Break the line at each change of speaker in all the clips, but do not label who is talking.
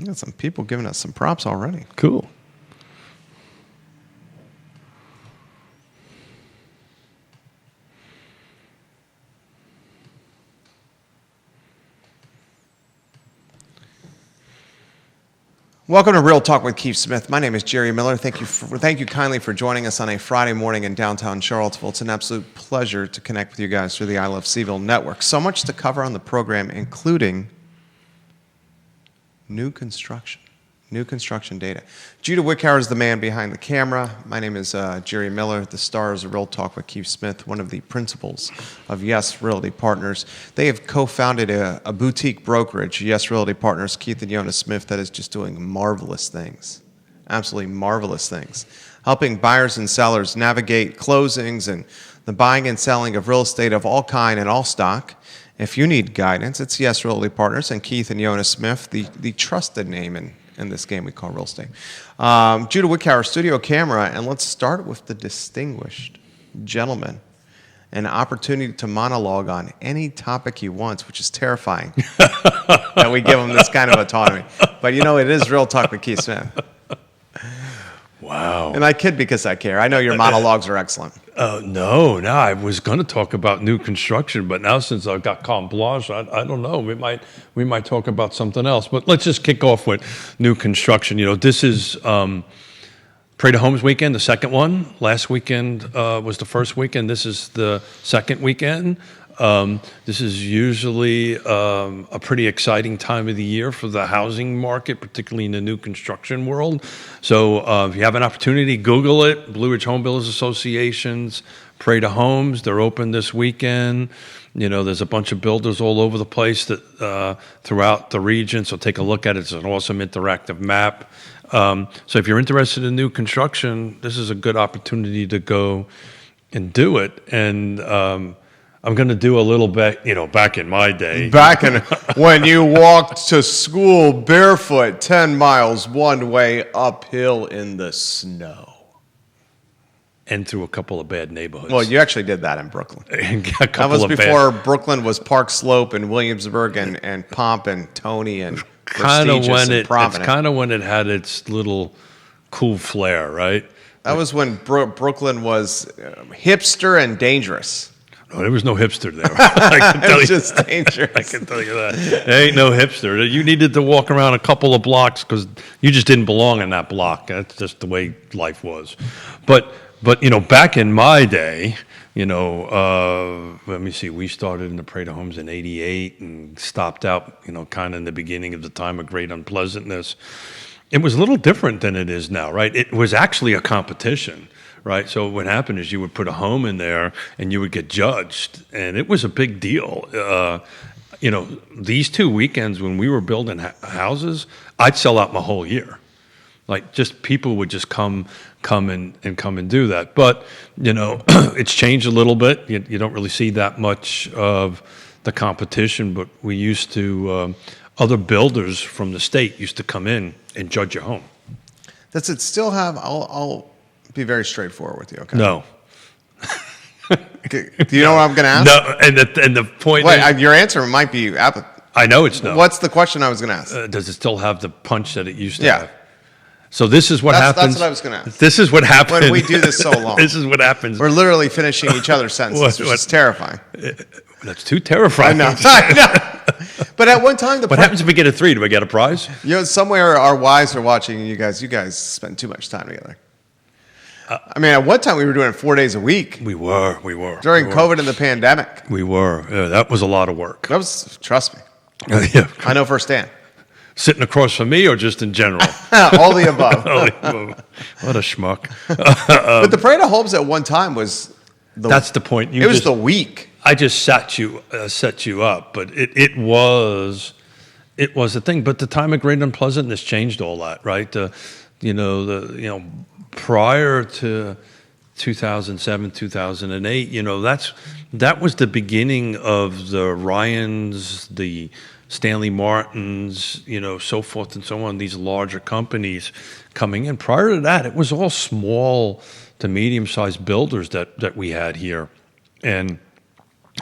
We got some people giving us some props already.
Cool.
Welcome to Real Talk with Keith Smith. My name is Jerry Miller. Thank you kindly for joining us on a Friday morning in downtown Charlottesville. It's an absolute pleasure to connect with you guys through the I Love CVille Network. So much to cover on the program, including new construction data. Judah Wickhauer is the man behind the camera. My name is Jerry Miller, the stars of Real Talk with Keith Smith, one of the principals of Yes Realty Partners. They have co-founded a boutique brokerage, Yes Realty Partners, Keith and Yonna Smith, that is just doing marvelous things, absolutely marvelous things, helping buyers and sellers navigate closings and the buying and selling of real estate of all kind and all stock. If you need guidance, it's Yes Realty Partners and Keith and Yonna Smith, the trusted name in this game we call real estate. Judah Wickhauer, studio camera, and let's start with the distinguished gentleman. An opportunity to monologue on any topic he wants, which is terrifying that we give him this kind of autonomy. But it is Real Talk with Keith Smith.
Wow.
And I kid because I care. I know your monologues are excellent.
No, I was going to talk about new construction, but now since I've got carte blanche, I don't know. We might talk about something else. But let's just kick off with new construction. This is Parade of Homes weekend, the second one. Last weekend was the first weekend. This is the second weekend. This is usually a pretty exciting time of the year for the housing market, particularly in the new construction world. So if you have an opportunity, Google it. Blue Ridge Home Builders Association's Parade of Homes. They're open this weekend. There's a bunch of builders all over the place that throughout the region. So take a look at it. It's an awesome interactive map. So if you're interested in new construction, this is a good opportunity to go and do it. And I'm going to do a little bit, back in my day.
Back in when you walked to school barefoot 10 miles one way uphill in the snow.
And through a couple of bad neighborhoods.
Well, you actually did that in Brooklyn. That was before Brooklyn was Park Slope and Williamsburg and Pomp and Tony and Prestigious and Providence.
It's kind of when it had its little cool flair, right?
That was when Brooklyn was hipster and dangerous.
Oh, there was no hipster there. I can tell
it was just dangerous.
I can tell you that. There ain't no hipster. You needed to walk around a couple of blocks because you just didn't belong in that block. That's just the way life was. But back in my day, let me see, we started in the Parade of Homes in 88 and stopped out, kind of in the beginning of the time of great unpleasantness. It was a little different than it is now, right? It was actually a competition. Right, so what happened is you would put a home in there and you would get judged, and it was a big deal. These 2 weekends when we were building houses, I'd sell out my whole year. Like, just people would just come and do that. But it's changed a little bit. You don't really see that much of the competition, but we used to. Other builders from the state used to come in and judge your home.
Does it still have? I'll be very straightforward with you, okay?
No.
Do you know what I'm going to ask?
No, and the point is...
your answer might be...
I know it's no.
What's the question I was going to ask?
Does it still have the punch that it used to have? So this is what happens...
That's what I was going to ask.
This is what happens...
When we do this so long.
This is what happens.
We're literally finishing each other's sentences, which is terrifying.
That's too terrifying.
I know. But at one time...
What happens if we get a 3? Do we get a prize?
Somewhere our wives are watching, and you guys spend too much time together. At one time we were doing it 4 days a week.
We were.
During COVID and the pandemic.
We were. Yeah, that was a lot of work.
Trust me.
Yeah.
I know firsthand.
Sitting across from me or just in general?
All the above.
What a schmuck.
But the Parade of Homes at one time was...
That's the point.
It was the week.
I just set you up, but it was a thing. But the time of great unpleasantness changed all that, right? Prior to 2007, 2008, that was the beginning of the Ryans, the Stanley Martins, so forth and so on, these larger companies coming in. Prior to that, it was all small to medium-sized builders that we had here. And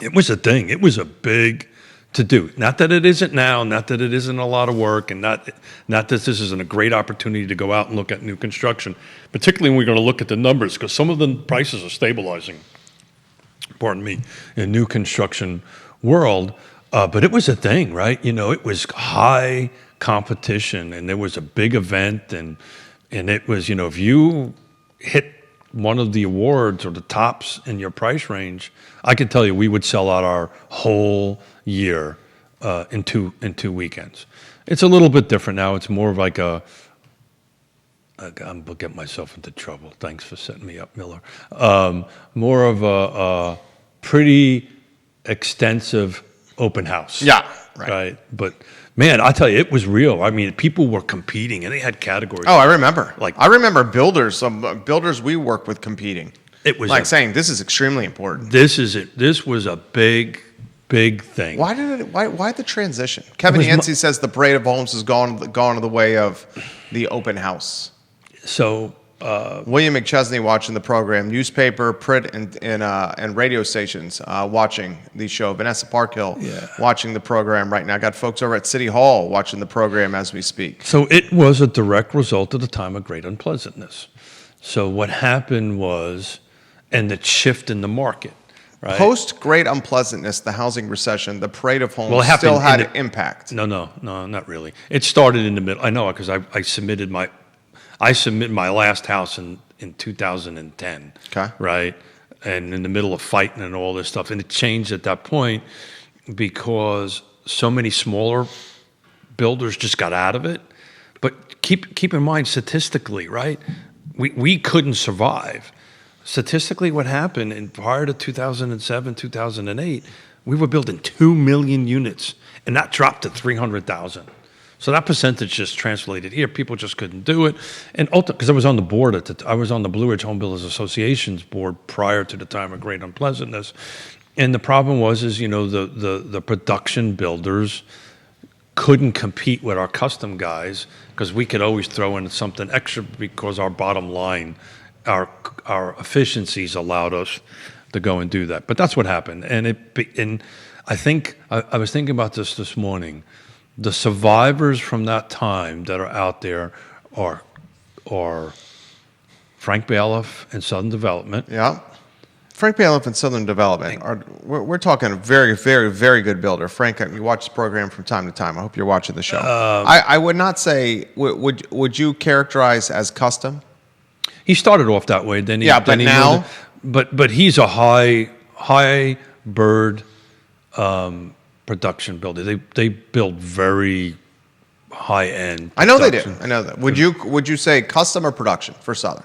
it was a thing. It was a big to do. Not that it isn't now, not that it isn't a lot of work, and not that this isn't a great opportunity to go out and look at new construction, particularly when we're going to look at the numbers, because some of the prices are stabilizing, pardon me, in new construction world. But it was a thing, right? It was high competition, and there was a big event, and it was, if you hit one of the awards or the tops in your price range, I can tell you we would sell out our whole year in two weekends. It's a little bit different now. It's more of like I'm gonna get myself into trouble. Thanks for setting me up, Miller. More of a pretty extensive open house.
Yeah, right.
But man, I tell you, it was real. I mean, people were competing, and they had categories.
Oh, I remember. I remember builders, some builders we work with competing.
It was
saying this is extremely important.
This was a big thing.
Why the transition? Kevin Yancey says the parade of homes has gone the way of the open house.
So
William McChesney watching the program, newspaper, print, and radio stations watching the show. Vanessa Parkhill watching the program right now. Got folks over at City Hall watching the program as we speak.
So it was a direct result of the time of great unpleasantness. So what happened was, and the shift in the market, right?
Post great unpleasantness, the housing recession, the parade of homes
it
still had an impact.
No, not really. It started in the middle. I know, because I submitted my last house in 2010.
Okay.
Right? And in the middle of fighting and all this stuff. And it changed at that point because so many smaller builders just got out of it. But keep in mind, statistically, right? We couldn't survive. Statistically, what happened prior to 2007, 2008, we were building 2 million units, and that dropped to 300,000. So that percentage just translated here. People just couldn't do it, and because I was on the board I was on the Blue Ridge Home Builders Association's board prior to the time of great unpleasantness, and the problem was the production builders couldn't compete with our custom guys because we could always throw in something extra because our bottom line, our efficiencies allowed us to go and do that. But that's what happened, and I think I was thinking about this morning. The survivors from that time that are out there are Frank Bailiff and Southern Development.
Yeah. Frank Bailiff and Southern Development we're talking a very, very, very good builder. Frank, you watch the program from time to time. I hope you're watching the show. I would not say, would you characterize as custom?
He started off that way. Then
now,
but he's a high bird production builder. They build very high end.
I know production. They do. I know that. Would you say custom or production for Southern?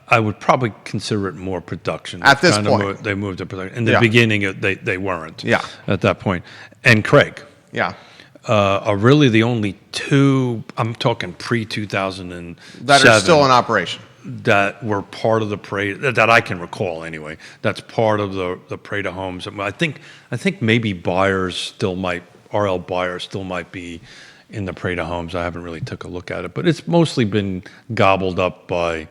I would probably consider it more production.
At this point.
They moved to production. In the beginning, they weren't.
Yeah.
At that point. And Craig.
Yeah.
Are really the only two, I'm talking pre-2007.
That are still in operation.
That were part of the parade, that I can recall anyway. That's part of the parade of homes. I think maybe RL Buyers still might be in the parade of homes. I haven't really took a look at it, but it's mostly been gobbled up by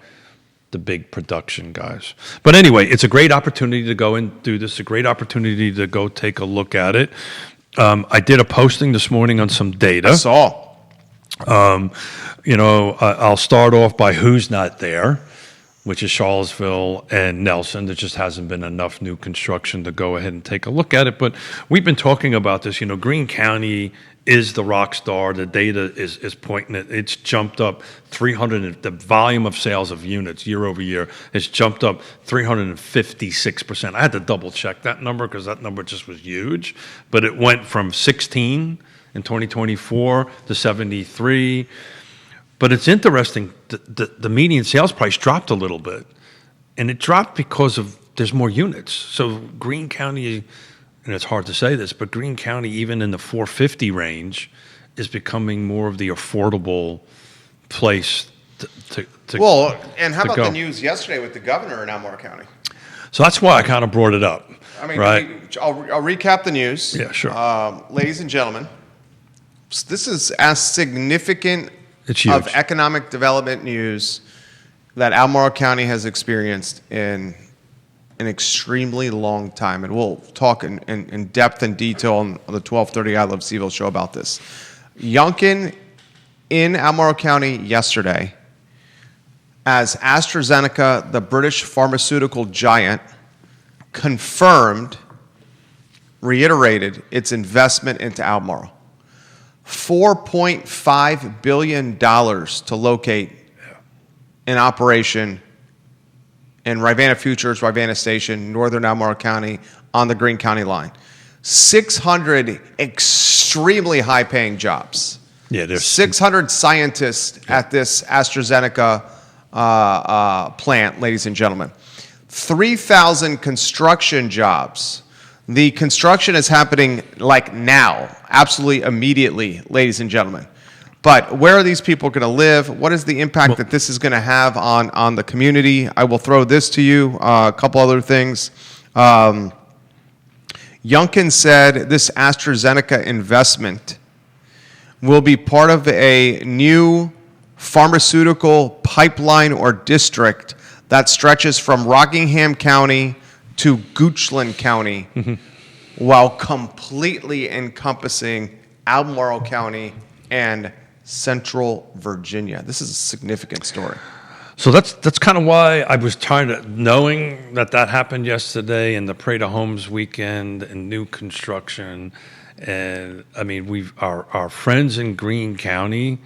the big production guys. But anyway, it's a great opportunity to go and do this. A great opportunity to go take a look at it. I did a posting this morning on some data.
I saw.
I'll start off by who's not there, which is Charlottesville and Nelson. There just hasn't been enough new construction to go ahead and take a look at it. But we've been talking about this. Greene County is the rock star. The data is pointing it. It's jumped up 300. The volume of sales of units year over year has jumped up 356%. I had to double check that number because that number just was huge. But it went from 16 in 2024 to 73. But it's interesting, the median sales price dropped a little bit. And it dropped because there's more units. So Greene County, and it's hard to say this, but Greene County, even in the 450 range, is becoming more of the affordable place to
Well, and how about
go.
the news yesterday with the governor in Albemarle County?
So that's why I kind of brought it up.
I mean,
right?
I'll recap the news.
Yeah, sure.
Ladies and gentlemen, this is as significant
It's huge.
of economic development news that Albemarle County has experienced in an extremely long time, and we'll talk in depth and detail on the 12:30 I Love CVille show about this. Youngkin in Albemarle County yesterday, as AstraZeneca, the British pharmaceutical giant, confirmed, reiterated its investment into Albemarle. $4.5 billion to locate an operation in Rivanna Futures, Rivanna Station, northern Albemarle County, on the Greene County line. 600 extremely high-paying jobs.
Yeah, there's
600 scientists at this AstraZeneca plant, ladies and gentlemen. 3,000 construction jobs. The construction is happening like now, absolutely immediately, ladies and gentlemen. But where are these people going to live? What is the impact that this is going to have on the community? I will throw this to you, a couple other things. Youngkin said this AstraZeneca investment will be part of a new pharmaceutical pipeline or district that stretches from Rockingham County to Goochland County, while completely encompassing Albemarle County and Central Virginia. This is a significant story.
So that's kind of why I was trying to, knowing that happened yesterday and the Parade of Homes weekend and new construction. And I mean, our friends in Greene County,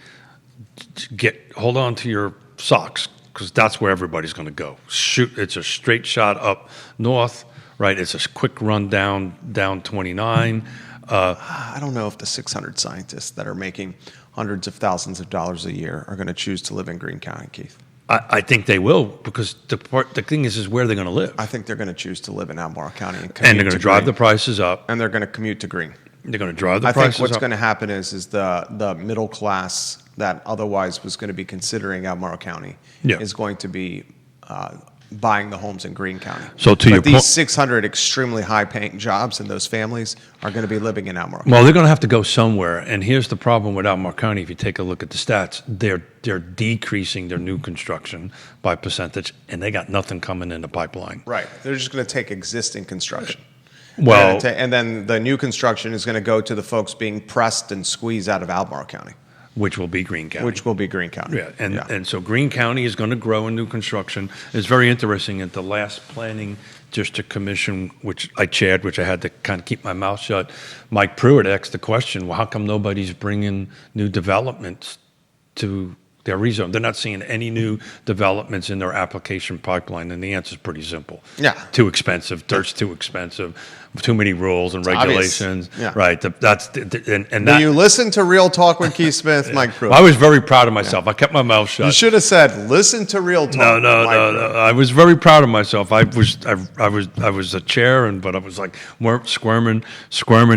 hold on to your socks, because that's where everybody's going to go. Shoot, it's a straight shot up north, right? It's a quick run down 29.
I don't know if the 600 scientists that are making hundreds of thousands of dollars a year are going to choose to live in Greene County, Keith.
I think they will, because the thing is where they're going to live.
I think they're going to choose to live in Albemarle County and
they're going to drive the prices up.
And they're going to commute to Greene.
They're going to drive the prices up.
I think what's going to happen is the middle class that otherwise was going to be considering Albemarle County is going to be buying the homes in Greene County.
So
these 600 extremely high-paying jobs and those families are going to be living in Albemarle County.
Well, they're going to have to go somewhere. And here's the problem with Albemarle County. If you take a look at the stats, they're decreasing their new construction by percentage, and they got nothing coming in the pipeline.
Right. They're just going to take existing construction.
Well,
and then the new construction is going to go to the folks being pressed and squeezed out of Albemarle County.
Which will be Greene County. Yeah, and so Greene County is going to grow in new construction. It's very interesting. At the last Planning District Commission, which I chaired, which I had to kind of keep my mouth shut, Mike Pruitt asked the question, well, how come nobody's bringing new developments to their rezone? They're not seeing any new developments in their application pipeline, and the answer is pretty simple.
Yeah.
Too expensive. Dirt's too expensive. Too many rules and regulations.
Yeah.
Right.
Do you listen to Real Talk with Keith Smith, Mike Pruitt?
I was very proud of myself. I kept my mouth shut.
You should have said, "Listen to Real Talk."
No. I was very proud of myself. I was a chair, but I was like squirming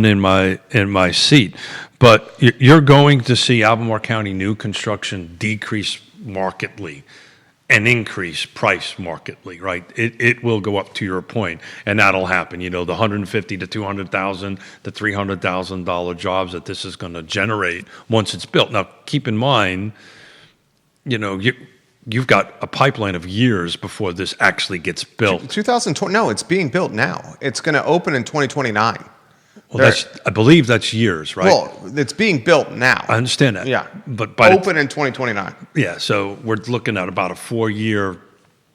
in my seat. But you're going to see Albemarle County new construction decrease markedly and increase price markedly, right? It will go up, to your point, and that'll happen. You know, the $150,000 to $200,000 to $300,000 jobs that this is going to generate once it's built. Now, keep in mind, you know, you've got a pipeline of years before this actually gets built.
2020? No, it's being built now. It's going to open in 2029.
Well, I believe that's years, right?
Well, it's being built now.
I understand that.
Yeah,
but
open in 2029.
Yeah, so we're looking at about a 4-year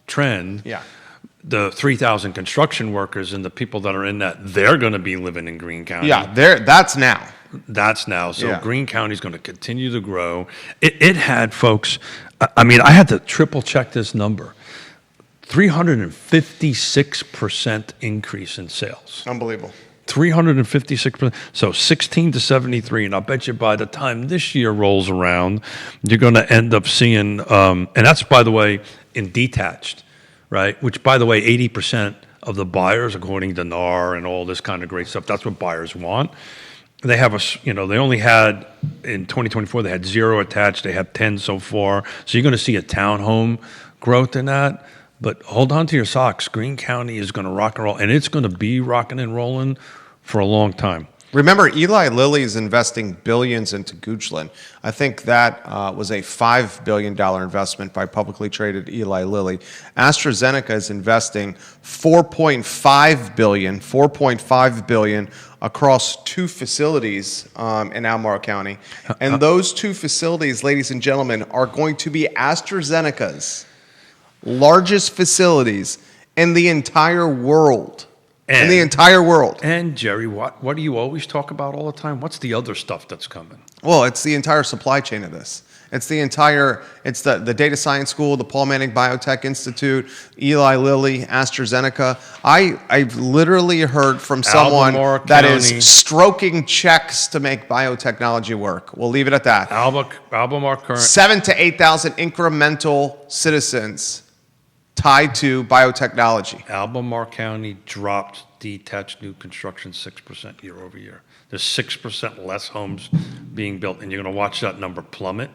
trend.
Yeah.
The 3,000 construction workers and the people that are in that, they're going to be living in Greene County.
Yeah, that's now.
That's now. So
Yeah.
Greene County is going to continue to grow. It had, folks, I mean, I had to triple check this number. 356% increase in sales.
Unbelievable.
356%. So 16 to 73. And I'll bet you by the time this year rolls around, you're going to end up seeing, and that's, by the way, in detached, right? Which, by the way, 80% of the buyers, according to NAR and all this kind of great stuff, that's what buyers want. They have they only had, in 2024, they had 0 attached. They have 10 so far. So you're going to see a townhome growth in that. But hold on to your socks. Greene County is going to rock and roll, and it's going to be rocking and rolling for a long time.
Remember, Eli Lilly is investing billions into Goochland. I think that was a $5 billion investment by publicly traded Eli Lilly. AstraZeneca is investing $4.5 billion across 2 facilities in Albemarle County. And those 2 facilities, ladies and gentlemen, are going to be AstraZeneca's largest facilities in the entire world. In the entire world.
And Jerry, what do you always talk about all the time? What's the other stuff that's coming?
Well, it's the entire supply chain of this. It's the data science school, the Paul Manning Biotech Institute, Eli Lilly, AstraZeneca. I've literally heard from someone that is stroking checks to make biotechnology work. We'll leave it at that.
Albemarle current
7,000 to 8,000 incremental citizens tied to biotechnology.
Albemarle County dropped detached new construction 6% year over year. There's 6% less homes being built, and you're going to watch that number plummet,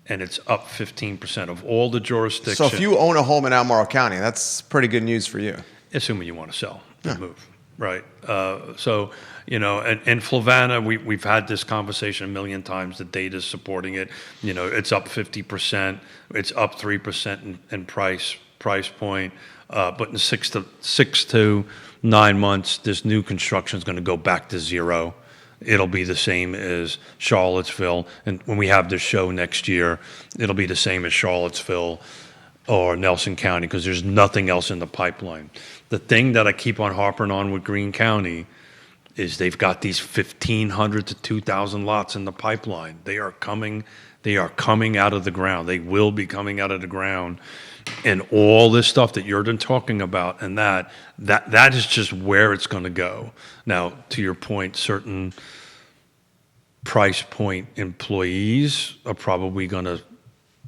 and it's up 15% of all the jurisdictions.
So if you own a home in Albemarle County, that's pretty good news for you.
Assuming you want to sell and move, right? So, and Flavanna, we've had this conversation a million times. The data's supporting it. It's up 50%. It's up 3% in price point, but in 6 to 9 months, this new construction is going to go back to zero. It'll be the same as Charlottesville, and when we have this show next year, it'll be the same as Charlottesville or Nelson County because there's nothing else in the pipeline. The thing that I keep on harping on with Greene County is they've got these 1,500 to 2,000 lots in the pipeline. They are coming out of the ground. They will be coming out of the ground. And all this stuff that you're talking about, and that is just where it's going to go. Now, to your point, certain price point employees are probably going to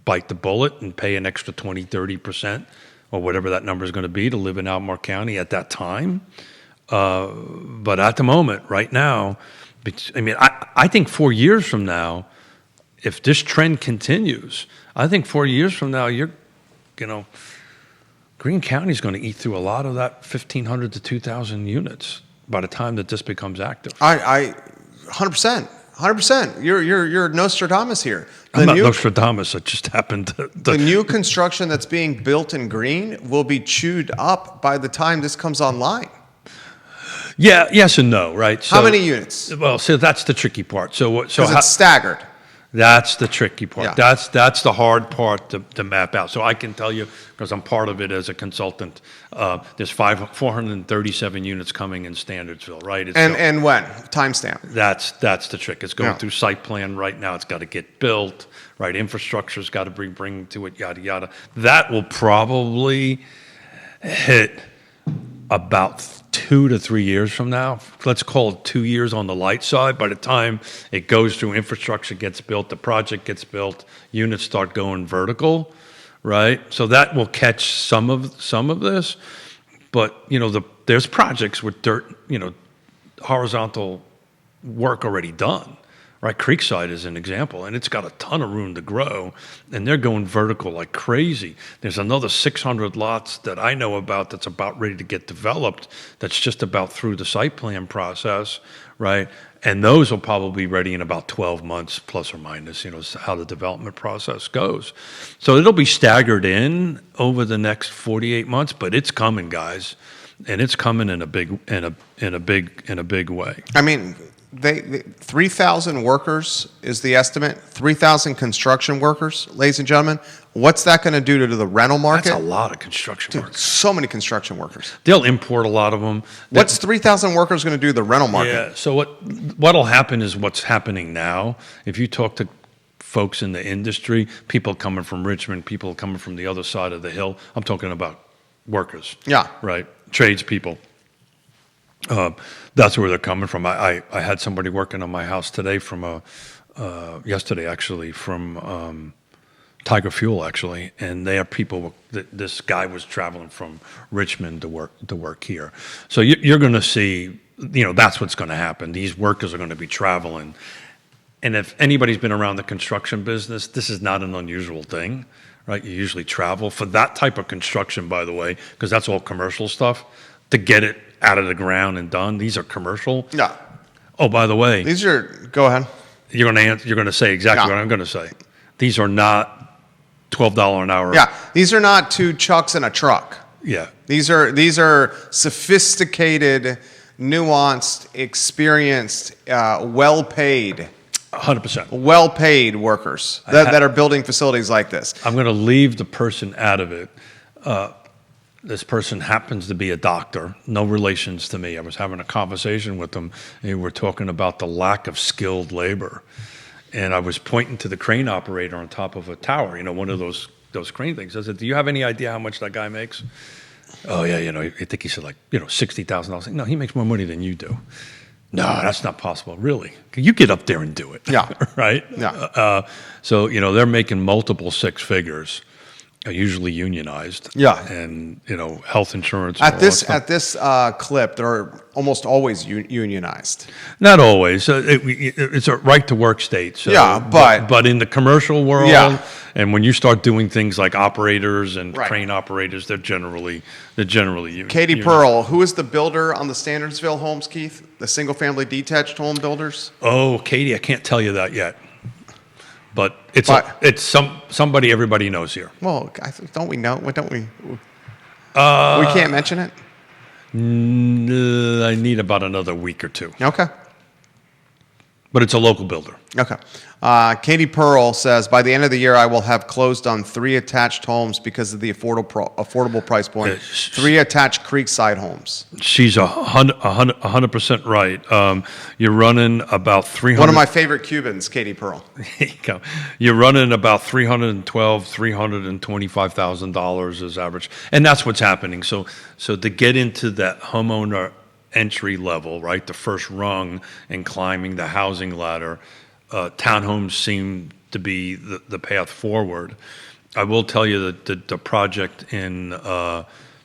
bite the bullet and pay an extra 20, 30%, or whatever that number is going to be to live in Albemarle County at that time. But at the moment, right now, I think 4 years from now, if this trend continues, I think 4 years from now, Greene County is going to eat through a lot of that 1,500 to 2,000 units by the time that this becomes active.
I 100%. You're Nostradamus here.
I'm not Nostradamus. It just happened.
The new construction that's being built in Greene will be chewed up by the time this comes online.
Yeah, yes and no, right?
How many units?
Well, so that's the tricky part. So
it's staggered.
That's the tricky part.
Yeah.
That's the hard part to map out. So I can tell you, because I'm part of it as a consultant, there's 437 units coming in Standardsville, right?
And when? Timestamp.
That's the trick. It's going through site plan right now. It's got to get built, right? Infrastructure's got to bring to it, yada, yada. That will probably hit about 2 to 3 years from now. Let's call it 2 years on the light side. By the time it goes through, infrastructure gets built, the project gets built, units start going vertical, right? So that will catch some of this. But there's projects with horizontal work already done, right? Creekside is an example, and it's got a ton of room to grow, and they're going vertical like crazy. There's another 600 lots that I know about that's about ready to get developed that's just about through the site plan process, right? And those will probably be ready in about 12 months, plus or minus, how the development process goes. So it'll be staggered in over the next 48 months, but it's coming, guys, and it's coming in a big way.
I mean, 3,000 workers is the estimate. 3,000 construction workers, ladies and gentlemen. What's that going to do to the rental market?
That's a lot of construction workers.
So many construction workers.
They'll import a lot of them.
What's 3,000 workers going to do to the rental market?
Yeah. So what'll happen is what's happening now. If you talk to folks in the industry, people coming from Richmond, people coming from the other side of the hill. I'm talking about workers.
Yeah.
Right. Tradespeople. That's where they're coming from. I had somebody working on my house today yesterday actually, from Tiger Fuel actually, and they are people. This guy was traveling from Richmond to work here. So you're going to see, that's what's going to happen. These workers are going to be traveling, and if anybody's been around the construction business, this is not an unusual thing, right? You usually travel for that type of construction, by the way, because that's all commercial stuff. To get it out of the ground and done. These are commercial.
Yeah.
Oh, by the way,
These are, go ahead.
you're going to say exactly
Yeah.
what I'm going to say. These are not $12 an hour.
Yeah, these are not two Chucks in a truck.
Yeah.
These are sophisticated, nuanced, experienced, well-paid
100%.
workers that are building facilities like this.
I'm going to leave the person out of it. This person happens to be a doctor, no relations to me. I was having a conversation with them, and we were talking about the lack of skilled labor. And I was pointing to the crane operator on top of a tower, one of those crane things. I said, do you have any idea how much that guy makes? Oh, yeah, I think he said $60,000. No, he makes more money than you do. No, that's not possible. Really? You get up there and do it.
Yeah.
Right?
Yeah.
So, they're making multiple six figures, usually unionized.
Yeah.
And, health insurance.
At this clip, they're almost always unionized.
Not always. It's a right to work state. So,
Yeah,
but in the commercial world,
Yeah.
and when you start doing things like operators and
Right.
crane operators, they're generally union.
Katie Pearl, who is the builder on the Standardsville homes, Keith? The single-family detached home builders?
Oh, Katie, I can't tell you that yet. But it's somebody everybody knows here.
Well, don't we know? Don't we? We can't mention it?
I need about another week or two.
Okay.
But it's a local builder.
Okay. Katie Pearl says, by the end of the year, I will have closed on 3 attached homes because of the affordable price point. 3 attached Creekside homes.
She's 100% right. You're running about 300.
One of my favorite Cubans, Katie Pearl.
There you go. You're running about $325,000 as average, and that's what's happening. So to get into that homeowner entry level, right, the first rung and climbing the housing ladder, townhomes seem to be the path forward. I will tell you that the project in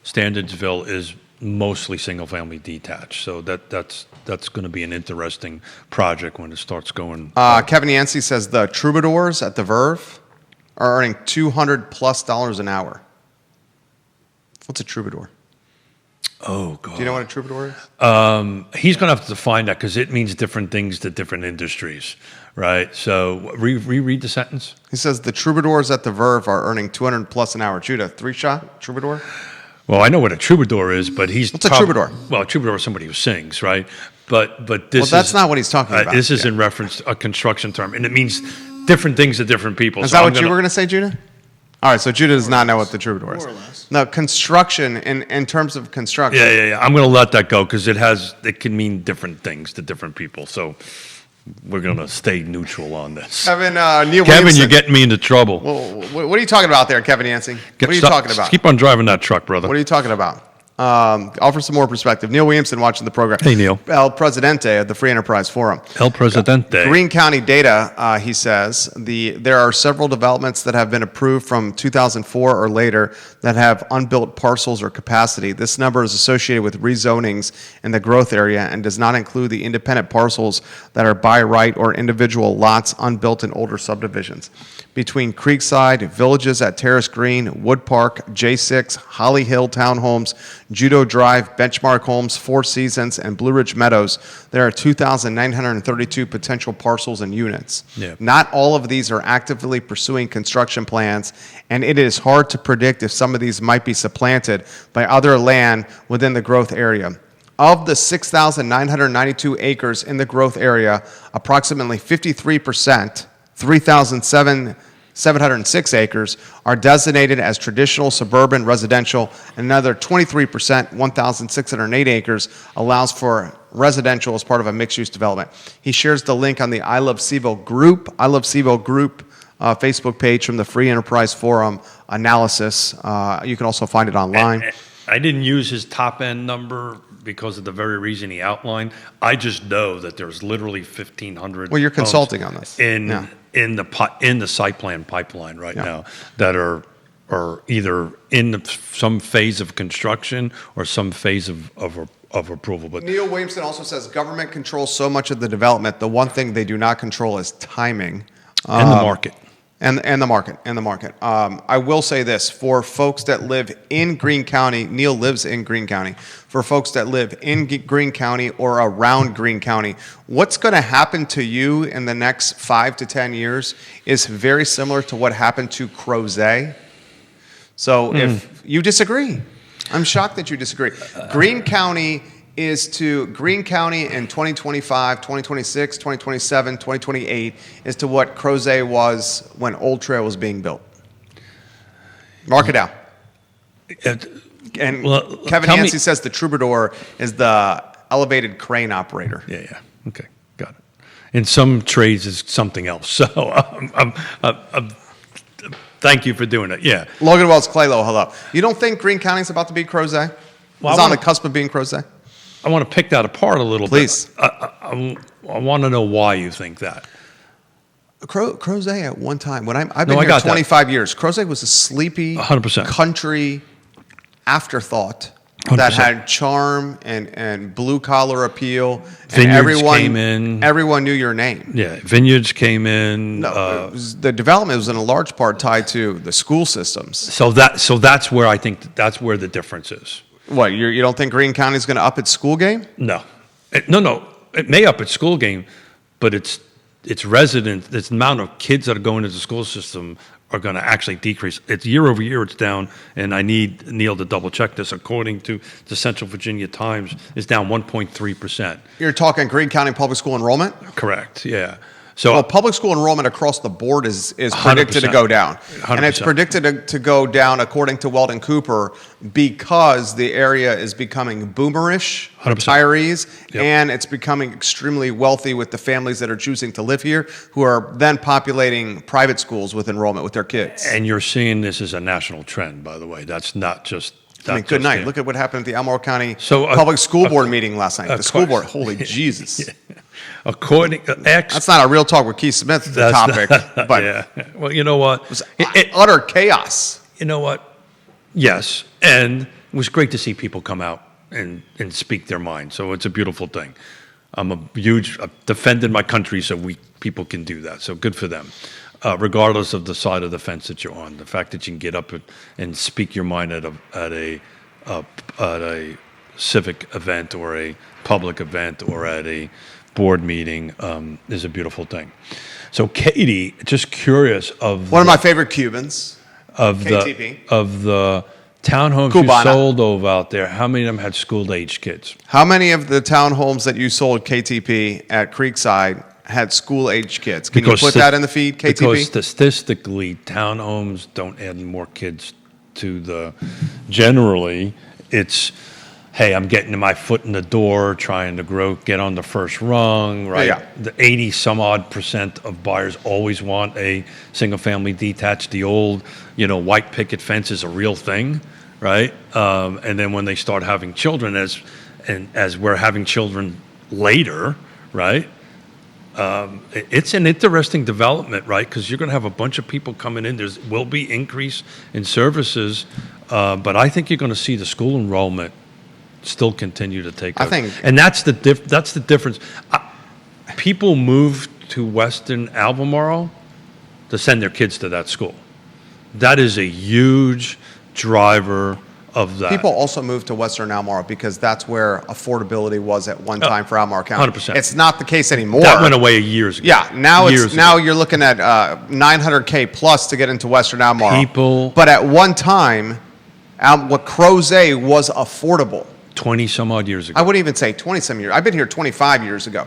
Standardsville is mostly single-family detached, so that's going to be an interesting project when it starts going.
Kevin Yancey says the Troubadours at the Verve are earning $200+ an hour. What's a troubadour?
Oh, God.
Do you know what a troubadour is?
He's going to have to define that because it means different things to different industries, right? So reread the sentence.
He says the Troubadours at the Verve are earning $200+ an hour. Judah, 3-shot troubadour?
Well, I know what a troubadour is, but he's...
What's a troubadour?
Well, a troubadour is somebody who sings, right? But this
Well, that's not what he's talking about.
This is in reference to a construction term, and it means different things to different people.
Is that what you were going to say, Judah? All right, so Judah does not know what the troubadour is.
More or less.
No, construction, in terms of construction.
Yeah. I'm going to let that go because it can mean different things to different people. So we're going to stay neutral on this.
Kevin,
Kevin,
Neil Williamson.
you're getting me into trouble.
Well, what are you talking about there, Kevin Yancey? What are you talking about?
Keep on driving that truck, brother.
What are you talking about? Offer some more perspective. Neil Williamson watching the program.
Hey, Neil.
El Presidente of the Free Enterprise Forum.
El Presidente.
Greene County data, he says, there are several developments that have been approved from 2004 or later that have unbuilt parcels or capacity. This number is associated with rezonings in the growth area and does not include the independent parcels that are by right or individual lots unbuilt in older subdivisions. Between Creekside, Villages at Terrace Green, Wood Park, J6, Holly Hill Townhomes, Judo Drive, Benchmark Homes, Four Seasons, and Blue Ridge Meadows, there are 2,932 potential parcels and units.
Yeah.
Not all of these are actively pursuing construction plans, and it is hard to predict if some of these might be supplanted by other land within the growth area. Of the 6,992 acres in the growth area, approximately 53%, 3,706 acres, are designated as traditional suburban residential, and another 23%, 1,608 acres, allows for residential as part of a mixed-use development. He shares the link on the I Love CVille group, Facebook page from the Free Enterprise Forum analysis. You can also find it online.
I didn't use his top end number because of the very reason he outlined. I just know that there's literally 1,500.
Well, you're consulting on this.
in the site plan pipeline right now that are either in some phase of construction or some phase of approval. But
Neil Williamson also says government controls so much of the development. The one thing they do not control is timing.
and the market.
And the market. I will say this, for folks that live in Greene County, Neil lives in Greene County. For folks that live in Greene County or around Greene County, what's going to happen to you in the next 5 to 10 years is very similar to what happened to Crozet. So if you disagree, I'm shocked that you disagree. Greene County in 2025, 2026, 2027, 2028 is to what Crozet was when Old Trail was being built. Mark it down. And Kevin Yancey says the Troubadour is the elevated crane operator.
Yeah. Okay, got it. In some trades, it's something else. So thank you for doing it. Yeah.
Logan Wells, Claylow, hello. You don't think Greene County is about to be Crozet?
Well,
it's on the cusp of being Crozet?
I want to pick that apart a little
Please.
bit. I want to know why you think that.
Crozet at one time, when I've been here 25 years, Crozet was a sleepy
100%.
country afterthought
100%.
that had charm and blue collar appeal.
Vineyards came in.
Everyone knew your name.
Yeah, vineyards came in.
No, the development was in a large part tied to the school systems.
So that's where I think that's where the difference is.
What, you don't think Greene County is going to up its school game?
No. No. It may up its school game, but its residents, its amount of kids that are going into the school system are going to actually decrease. It's year over year, it's down, and I need Neil to double check this. According to the Central Virginia Times, it's down 1.3%.
You're talking Greene County public school enrollment?
Correct, yeah. So
well, public school enrollment across the board is predicted to go down.
100%.
And it's predicted to go down, according to Weldon Cooper, because the area is becoming boomerish,
100%.
retirees,
Yep.
and it's becoming extremely wealthy with the families that are choosing to live here, who are then populating private schools with enrollment with their kids.
And you're seeing this as a national trend, by the way. That's not just...
Good night. Look at what happened at the Albemarle County
So,
Public School Board meeting last night. The school board, holy Jesus.
Yeah. According
That's not a real talk with Keith Smith topic, but
yeah. Well, you know what?
it utter chaos.
You know what? Yes, and it was great to see people come out and speak their mind. So it's a beautiful thing. I've defended my country so people can do that. So good for them. Regardless of the side of the fence that you're on, the fact that you can get up and speak your mind at a civic event or a public event or at a board meeting is a beautiful thing. So Katie, just curious of
one of my favorite Cubans
of
KTP.
the townhomes
Cubana.
you sold over out there. How many of them had school-aged kids?
How many of the townhomes that you sold KTP at Creekside had school-aged kids? Can you put that in the feed, KTP?
Because statistically, townhomes don't add more kids to the. Generally, it's, hey, I'm getting my foot in the door, trying to get on the first rung, right?
Yeah.
The 80-some-odd% of buyers always want a single-family detached. The old, white picket fence is a real thing, right? And then when they start having children, as we're having children later, right? It's an interesting development, right? Because you're going to have a bunch of people coming in. There will be increase in services, but I think you're going to see the school enrollment still continue to take off. And that's the difference. People move to Western Albemarle to send their kids to that school. That is a huge driver of that.
People also moved to Western Albemarle because that's where affordability was at one time for Albemarle County.
100%.
It's not the case anymore.
That went away years ago.
Yeah, now you're looking at $900K plus to get into Western Albemarle. But at one time, what Crozet was affordable.
20 some odd years ago.
I wouldn't even say 20 some years. I've been here 25 years ago.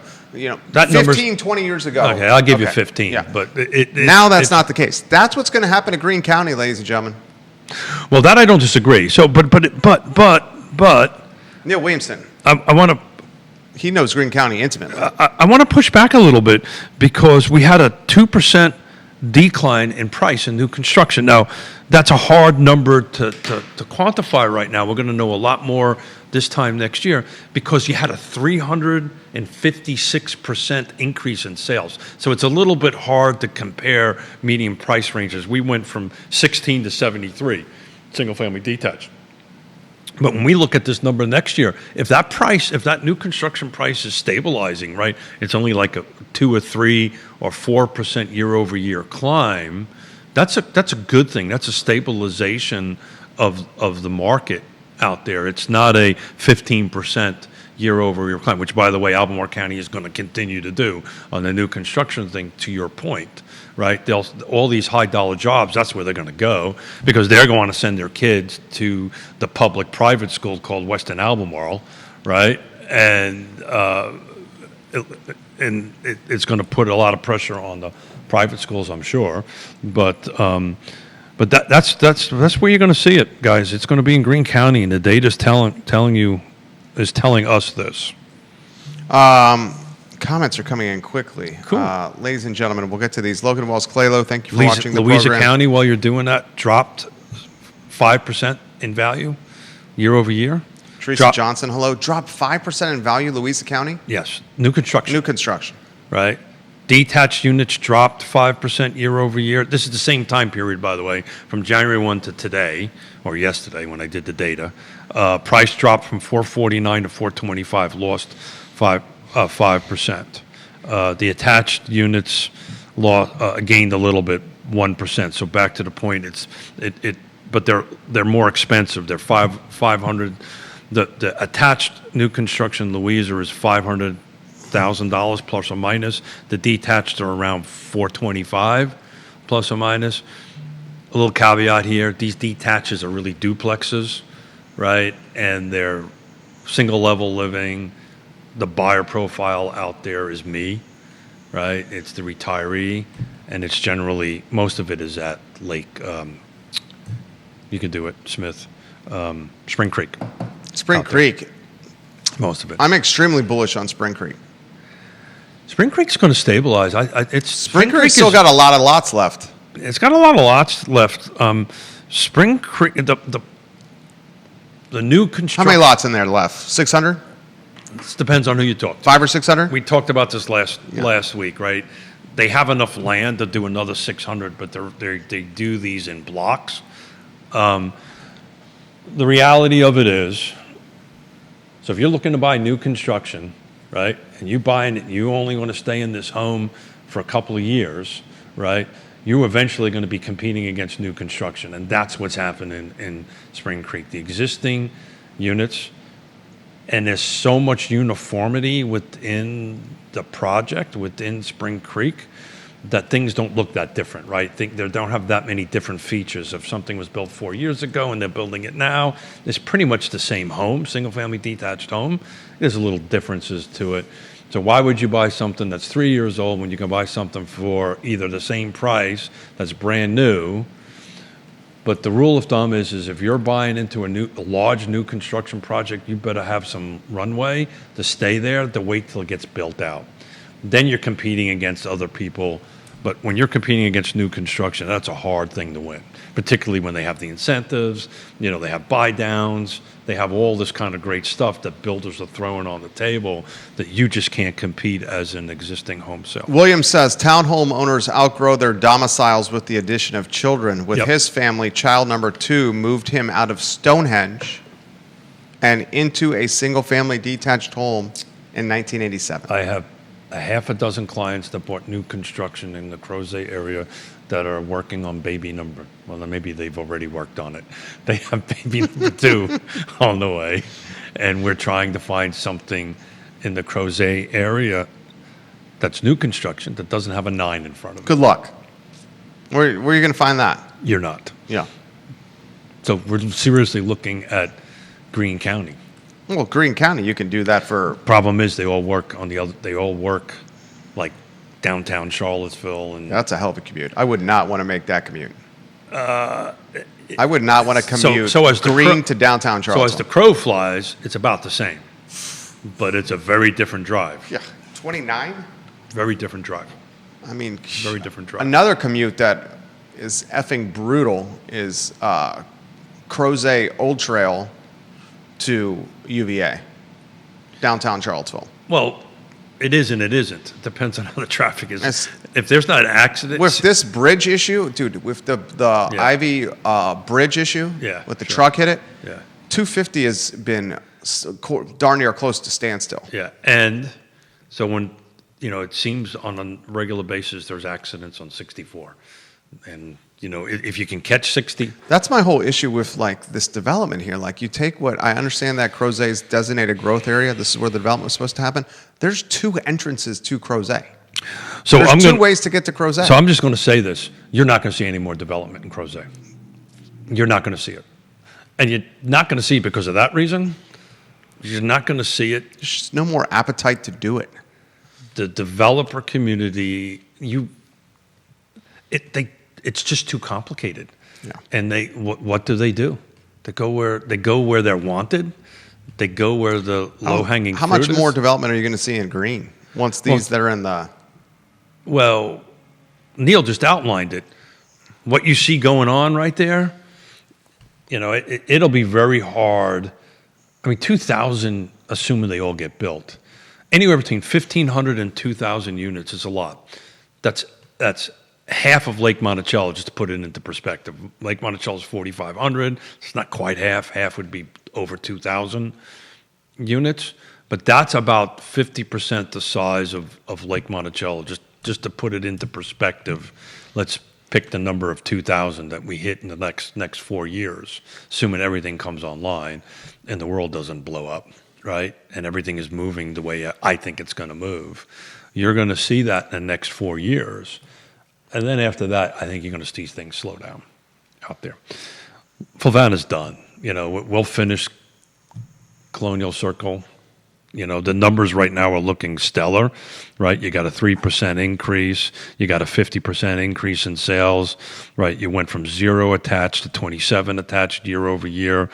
That
15, 20 years ago.
Okay, I'll give you 15.
Yeah.
But
now that's not the case. That's what's going to happen to Greene County, ladies and gentlemen.
Well, that I don't disagree. So, but
Neil Williamson.
I want to.
He knows Greene County intimately.
I want to push back a little bit because we had a 2% decline in price in new construction. Now, that's a hard number to quantify right now. We're going to know a lot more this time next year because you had a 356% increase in sales. So it's a little bit hard to compare median price ranges. We went from 16 to 73, single family detached. But when we look at this number next year, if that new construction price is stabilizing, right, it's only like a 2 or 3 or 4% year over year climb. That's a good thing. That's a stabilization of the market out there. It's not a 15% year over year climb, which, by the way, Albemarle County is going to continue to do on the new construction thing. To your point, right? All these high dollar jobs, that's where they're going to go, because they're going to send their kids to the public private school called Western Albemarle, right? And it's going to put a lot of pressure on the private schools, I'm sure. But that's where you're going to see it, guys. It's going to be in Greene County, and the data's telling us this.
Comments are coming in quickly.
Cool.
Ladies and gentlemen, we'll get to these. Logan Wells Claylow, thank you for
Louisa,
watching the
Louisa
program.
County, while you're doing that, dropped 5% in value year over year.
Teresa Johnson, hello. Dropped 5% in value, Louisa County?
Yes, new construction.
New construction.
Right. Detached units dropped 5% year over year. This is the same time period, by the way, from January 1 to today, or yesterday when I did the data. Price dropped from 449 to 425, lost 5%. The attached units gained a little bit, 1%. So back to the point, but they're more expensive. They're 500. The attached new construction Louisa is $500,000 plus or minus. The detached are around 425 plus or minus. A little caveat here: these detaches are really duplexes, right? And they're single level living. The buyer profile out there is me, right? It's the retiree, and it's generally, most of it is at Lake, you can do it, Smith, Spring Creek.
Spring Creek.
Most of it.
I'm extremely bullish on Spring Creek.
Spring Creek's going to stabilize.
Spring Creek's still got a lot of lots left.
It's got a lot of lots left. Spring Creek, the new construction.
How many lots in there left? 600?
It depends on who you talk to.
500 or 600?
We talked about this last week, right? They have enough land to do another 600, but they do these in blocks. The reality of it is, so if you're looking to buy new construction, right, and you only want to stay in this home for a couple of years, right, you're eventually going to be competing against new construction, and that's what's happening in Spring Creek. The existing units, and there's so much uniformity within the project, within Spring Creek, that things don't look that different, right? They don't have that many different features. If something was built 4 years ago and they're building it now, it's pretty much the same home, single-family detached home. There's a little differences to it. So why would you buy something that's 3 years old when you can buy something for either the same price that's brand new? But the rule of thumb is if you're buying into a large new construction project, you better have some runway to stay there, to wait till it gets built out. Then you're competing against other people. But when you're competing against new construction, that's a hard thing to win, particularly when they have the incentives, they have buy downs, they have all this kind of great stuff that builders are throwing on the table that you just can't compete as an existing home sale.
William says townhome owners outgrow their domiciles with the addition of children. With his family, child number 2 moved him out of Stonehenge and into a single-family detached home in 1987.
I have a half a dozen clients that bought new construction in the Crozet area that are working on baby number. Well, maybe they've already worked on it. They have baby number 2 on the way, and we're trying to find something in the Crozet area that's new construction that doesn't have a 9 in front of it.
Good luck. Where are you going to find that?
You're not.
Yeah.
So we're seriously looking at Greene County.
Well, Greene County, you can do that for.
Problem is, they all work like downtown Charlottesville, and
That's a hell of a commute. I would not want to make that commute. I would not want to commute Greene to downtown
so
Charlottesville.
as the crow flies, it's about the same, but it's a very different drive.
Yeah, 29.
Very different drive.
I mean,
Very different drive.
Another commute that is effing brutal is Crozet Old Trail to UVA, downtown Charlottesville.
Well, it is and it isn't. It depends on how the traffic is. If there's not an accident.
With this bridge issue, dude, with the Ivy bridge issue,
Yeah,
with the
sure.
truck hit it,
Yeah.
250 has been darn near close to standstill.
Yeah, and so when, it seems on a regular basis there's accidents on 64. And, if you can catch 60.
That's my whole issue with like this development here. Like you take what I understand that Crozet's designated growth area. This is where the development was supposed to happen. There's 2 entrances to Crozet.
So
There's 2 ways to get to Crozet.
So I'm just going to say this. You're not going to see any more development in Crozet. You're not going to see it. And you're not going to see it because of that reason. You're not going to see it.
There's just no more appetite to do it.
The developer community, it's just too complicated.
Yeah.
And what do? They go where they're wanted. They go where the low hanging fruit is.
How much more development are you going to see in green once these that are in the?
Well, Neil just outlined it. What you see going on right there, it'll be very hard. I mean, 2,000, assuming they all get built, anywhere between 1,500 and 2,000 units is a lot. That's half of Lake Monticello, just to put it into perspective. Lake Monticello is 4,500. It's not quite half. Half would be over 2,000 units. But that's about 50% the size of Lake Monticello. Just to put it into perspective, let's pick the number of 2,000 that we hit in the next 4 years, assuming everything comes online and the world doesn't blow up, right? And everything is moving the way I think it's going to move. You're going to see that in the next 4 years. And then after that, I think you're going to see things slow down out there. Fulvana's done. We'll finish Colonial Circle. The numbers right now are looking stellar, right? You got a 3% increase. You got a 50% increase in sales, right? You went from 0 attached to 27 attached year over year.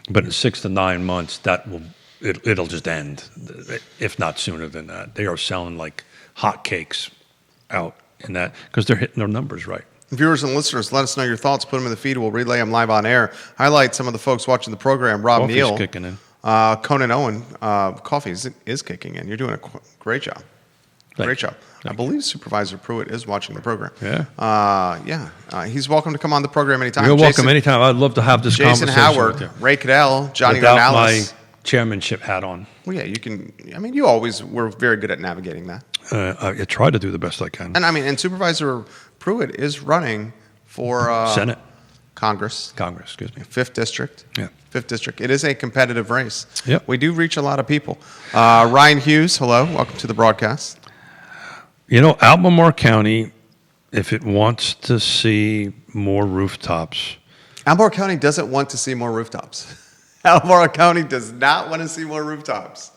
But in 6 to 9 months, it'll just end, if not sooner than that. They are selling like hotcakes out in that because they're hitting their numbers right.
Viewers and listeners, let us know your thoughts. Put them in the feed. We'll relay them live on air. Highlight some of the folks watching the program. Rob
Coffee's
Neal.
kicking in.
Conan Owen, coffee is kicking in. You're doing a great job. Great job. I believe Supervisor Pruitt is watching the program.
Yeah.
He's welcome to come on the program anytime.
You're welcome anytime. I'd love to have this
Jason
conversation
Howard,
with you.
Ray Cadell, Johnny
Without
Ronaldo.
my chairmanship hat on.
Well, yeah, you can. I mean, you always were very good at navigating that.
I try to do the best I can.
And Supervisor Pruitt is running for
Senate.
Congress,
excuse me.
5th District.
Yeah.
5th District. It is a competitive race.
Yep.
We do reach a lot of people. Ryan Hughes, hello. Welcome to the broadcast.
Albemarle County, if it wants to see more rooftops.
Albemarle County doesn't want to see more rooftops. Albemarle County does not want to see more rooftops.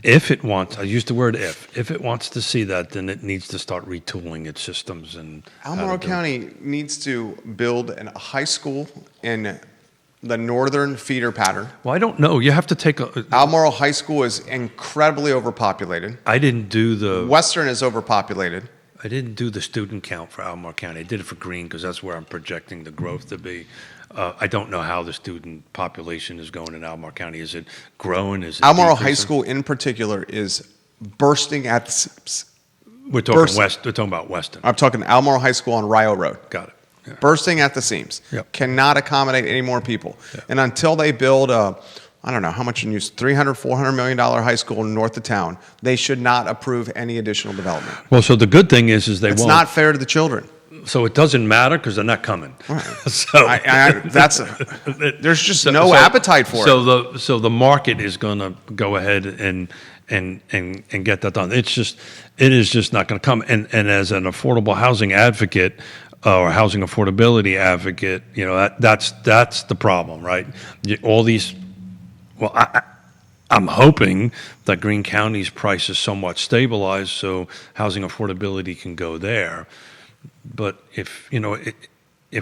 If it wants, I use the word if it wants to see that, then it needs to start retooling its systems. And
Albemarle County needs to build a high school in the northern feeder pattern.
Well, I don't know. You have to take a...
Albemarle High School is incredibly overpopulated.
I didn't do the...
Western is overpopulated.
I didn't do the student count for Albemarle County. I did it for Greene because that's where I'm projecting the growth to be. I don't know how the student population is going in Albemarle County. Is it growing? Is it
Albemarle
decreasing?
High School in particular is bursting at the seams.
We're talking We're talking about Weston.
I'm talking Albemarle High School on Rio Road.
Got it. Yeah.
Bursting at the seams.
Yep.
Cannot accommodate any more people.
Yeah.
And until they build I don't know how much you use, $300, $400 million high school north of town, they should not approve any additional development.
Well, so the good thing is they won't.
It's not fair to the children.
So it doesn't matter because they're not coming.
Right.
So
there's just no appetite for it.
So the market is going to go ahead and get that done. It is just not going to come. And as an affordable housing advocate or housing affordability advocate, that's the problem, right? All these. Well, I'm hoping that Greene County's price is somewhat stabilized, so housing affordability can go there. But if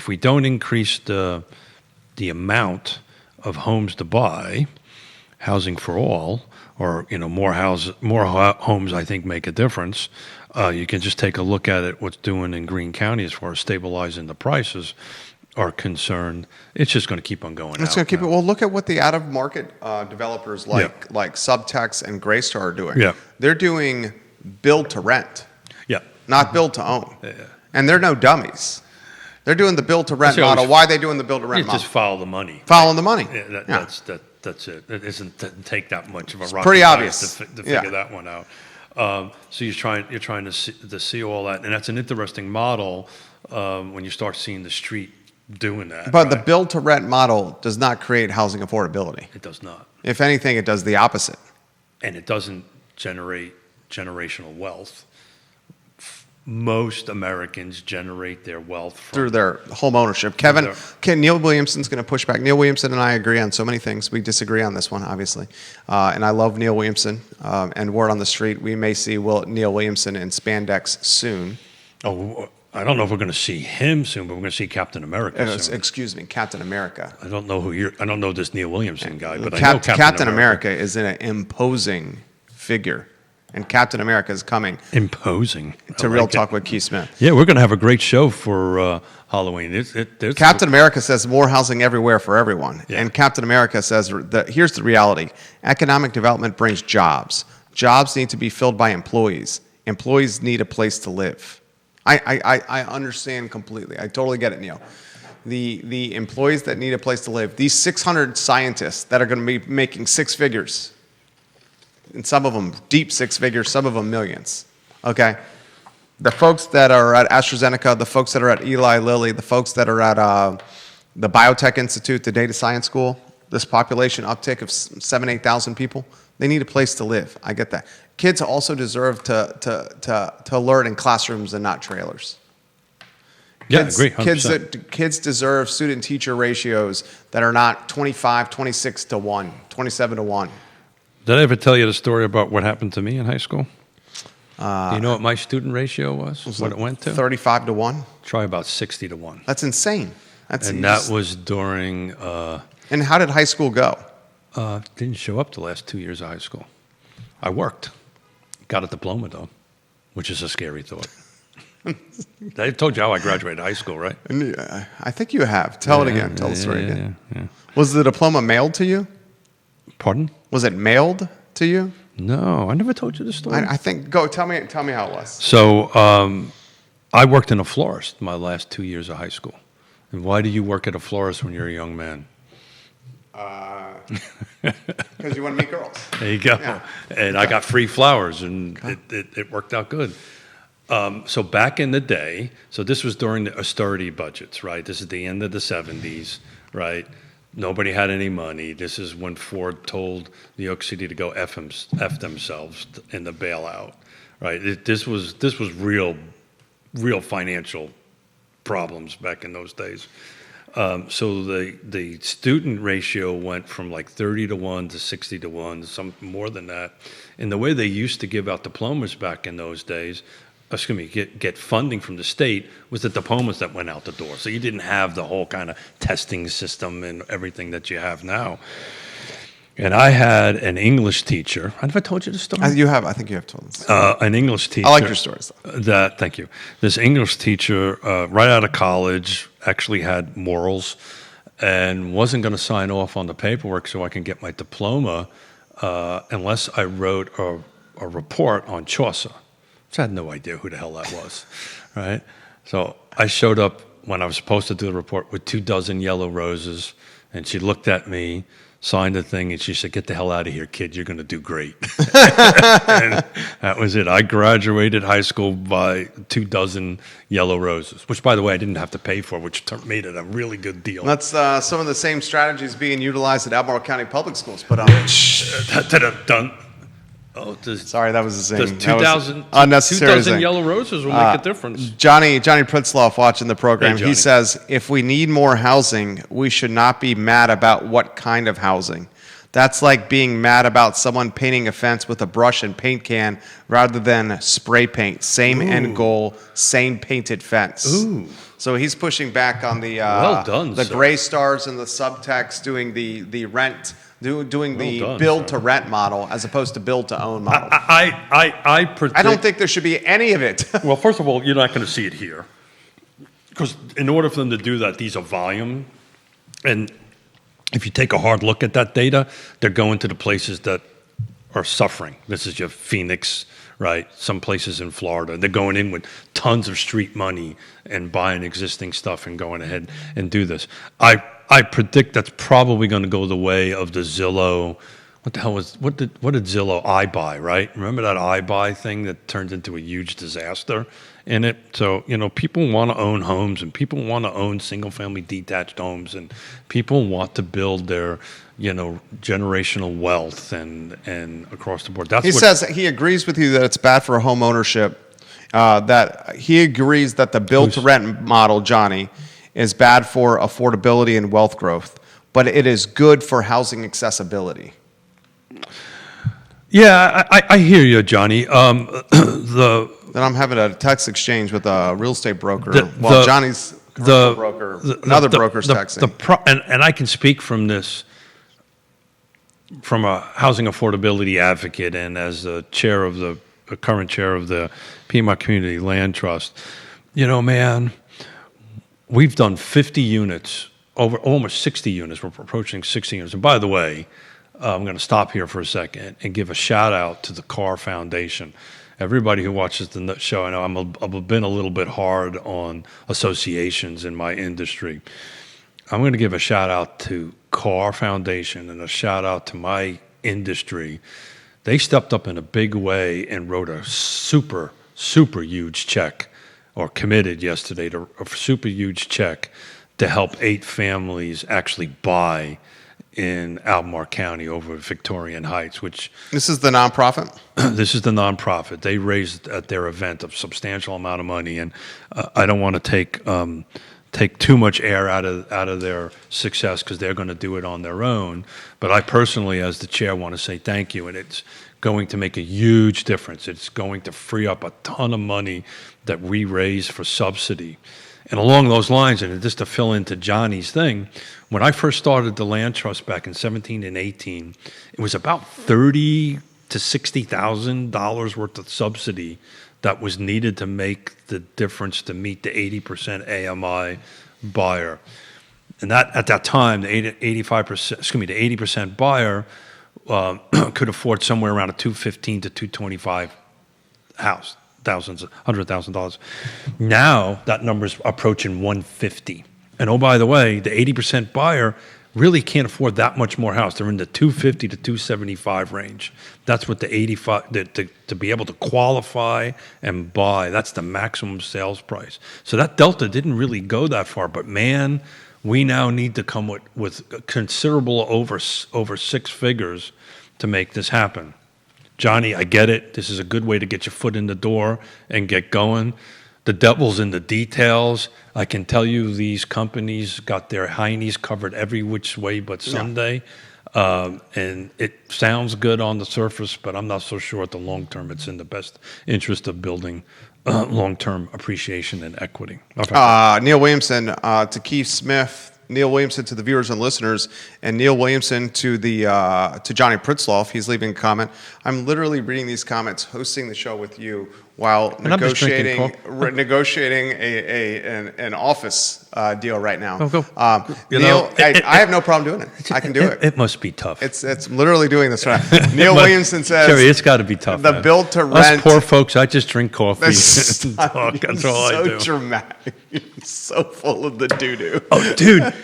we don't increase the amount of homes to buy, housing for all, or more homes, I think make a difference. You can just take a look at it. What's doing in Greene County as far as stabilizing the prices are concerned, it's just going to keep on going.
It's going to keep it. Well, look at what the out-of-market developers like Subtex and Greystar are doing.
Yeah.
They're doing build to rent,
Yeah.
not build to own.
Yeah.
And they're no dummies. They're doing the build-to-rent
See, always-
model. Why are they doing the build-to-rent
You
model?
just follow the money.
Following the money.
Yeah,
Yeah.
That's it. It doesn't take that much of a rocket
pretty
science
obvious.
to
Yeah.
figure that one out. So you're trying to see all that, and that's an interesting model when you start seeing the street doing that.
But the
right?
build-to-rent model does not create housing affordability.
It does not,
If anything, it does the opposite.
and it doesn't generate generational wealth. Most Americans generate their wealth
Through
from
their home ownership. Neil Williamson's going to push back. Neil Williamson and I agree on so many things. We disagree on this one, obviously. And I love Neil Williamson. And word on the street, we may see Neil Williamson in spandex soon.
Oh, I don't know if we're going to see him soon, but we're going to see Captain America soon.
Excuse me, Captain America.
I don't know this Neil Williamson guy, but I know
Captain America is an imposing figure. And Captain America is coming
Imposing.
to Real Talk with Keith Smith.
Yeah, we're going to have a great show for Halloween. There's
Captain America says more housing everywhere for everyone.
Yeah.
And Captain America says that here's the reality. Economic development brings jobs. Jobs need to be filled by employees. Employees need a place to live. I understand completely. I totally get it, Neil. The employees that need a place to live, these 600 scientists that are going to be making six figures, and some of them deep six figures, some of them millions, okay? The folks that are at AstraZeneca, the folks that are at Eli Lilly, the folks that are at the Biotech Institute, the data science school, this population uptick of 8,000 people, they need a place to live. I get that. Kids also deserve to learn in classrooms and not trailers.
Yeah,
Kids,
I agree. 100%.
kids deserve student-teacher ratios that are not 25, 26 to 1, 27 to 1.
Did I ever tell you the story about what happened to me in high school? Do you know what my student ratio was? What it went to?
35 to 1?
Try about 60 to 1.
That's insane.
And that was during,
And how did high school go?
didn't show up the last 2 years of high school. I worked. Got a diploma, though, which is a scary thought. I told you how I graduated high school, right?
I think you have. Tell it again. Tell the story again.
Yeah.
Was the diploma mailed to you?
Pardon?
Was it mailed to you?
No, I never told you the story.
I think. Go. Tell me how it was.
So I worked in a florist my last 2 years of high school. And why do you work at a florist when you're a young man?
Because you want to meet girls.
There you go.
Yeah.
And I got free flowers, and it worked out good. So back in the day, so this was during the austerity budgets, right? This is the end of the 70s, right? Nobody had any money. This is when Ford told New York City to go F themselves in the bailout, right? This was real financial problems back in those days. So the student ratio went from like 30 to 1 to 60 to 1, some more than that. And the way they used to give out diplomas back in those days, get funding from the state, was the diplomas that went out the door. So you didn't have the whole kind of testing system and everything that you have now. And I had an English teacher. Have I told you the story?
You have. I think you have told us.
An English teacher.
I like your stories.
Thank you. This English teacher, right out of college, actually had morals and wasn't going to sign off on the paperwork so I can get my diploma unless I wrote a report on Chaucer. So I had no idea who the hell that was, right? So I showed up when I was supposed to do the report with 24 yellow roses, and she looked at me, signed the thing, and she said, "Get the hell out of here, kid. You're going to do great." And that was it. I graduated high school by 24 yellow roses, which, by the way, I didn't have to pay for, which made it a really good deal.
That's some of the same strategies being utilized at Albemarle County Public Schools. But
Done. Oh,
sorry, that was the same.
Does 2,000
unnecessary thing.
yellow roses will make a difference?
Johnny Pritzloff watching the program.
Hey,
He says, if we need more housing, we should not be mad about what kind of housing. That's like being mad about someone painting a fence with a brush and paint can rather than spray paint. Same end goal, same painted fence.
Ooh.
So he's pushing back on the
Well done,
the
sir.
gray stars and the subtext, doing the rent. Doing the
Well done,
build
sir.
to rent model as opposed to build to own model.
I predict.
I don't think there should be any of it.
Well, first of all, you're not going to see it here, because in order for them to do that, these are volume, and if you take a hard look at that data, they're going to the places that are suffering. This is your Phoenix, right? Some places in Florida, they're going in with tons of street money and buying existing stuff and going ahead and do this. I predict that's probably going to go the way of the Zillow. What the hell what did Zillow iBuy, right? Remember that iBuy thing that turned into a huge disaster in it? So, people want to own homes, and people want to own single-family detached homes, and people want to build their, generational wealth and across the board.
He says he agrees with you that it's bad for home ownership, that he agrees that the build-to-rent model, Johnny, is bad for affordability and wealth growth, but it is good for housing accessibility.
Yeah, I hear you, Johnny.
Then I'm having a text exchange with a real estate broker. Johnny's commercial broker, another broker's texting.
And I can speak from this, from a housing affordability advocate and as the current chair of the Piedmont Community Land Trust. Man, we've done 50 units, over almost 60 units. We're approaching 60 units. And by the way, I'm going to stop here for a second and give a shout out to the Carr Foundation. Everybody who watches the show, I know I've been a little bit hard on associations in my industry. I'm going to give a shout out to Carr Foundation and a shout out to my industry. They stepped up in a big way and wrote a super, super huge check, or committed yesterday to a super huge check to help 8 families actually buy in Albemarle County over Victorian Heights, which...
This is the nonprofit?
This is the nonprofit. They raised at their event a substantial amount of money, and I don't want to take too much air out of their success because they're going to do it on their own. But I personally, as the chair, want to say thank you, and it's going to make a huge difference. It's going to free up a ton of money that we raise for subsidy. And along those lines, and just to fill into Johnny's thing, when I first started the land trust back in 17 and 18, it was about $30,000 to $60,000 worth of subsidy that was needed to make the difference to meet the 80% AMI buyer. And that at that time, the 80% buyer could afford somewhere around a $215,000 to $225,000 house. $100,000. Now that number's approaching $150,000. And oh, by the way, the 80% buyer really can't afford that much more house. They're in the $250,000 to $275,000 range. That's what the 85 to be able to qualify and buy. That's the maximum sales price. So that delta didn't really go that far. But man, we now need to come with considerable over 6 figures to make this happen. Johnny, I get it. This is a good way to get your foot in the door and get going. The devil's in the details. I can tell you these companies got their heinies covered every which way but Sunday. And it sounds good on the surface, but I'm not so sure at the long term it's in the best interest of building long-term appreciation and equity.
Neil Williamson to Keith Smith. Neil Williamson to the viewers and listeners, and Neil Williamson to Johnny Pritzloff. He's leaving a comment. I'm literally reading these comments, hosting the show with you while negotiating an office deal right now. Neil, I have no problem doing it. I can do it.
It must be tough.
It's literally doing this right now. Neil Williamson says,
Jerry, it's got to be tough.
The build to rent.
Us poor folks, I just drink coffee and talk. That's all I do.
So dramatic. You're so full of the doo-doo.
Oh, dude.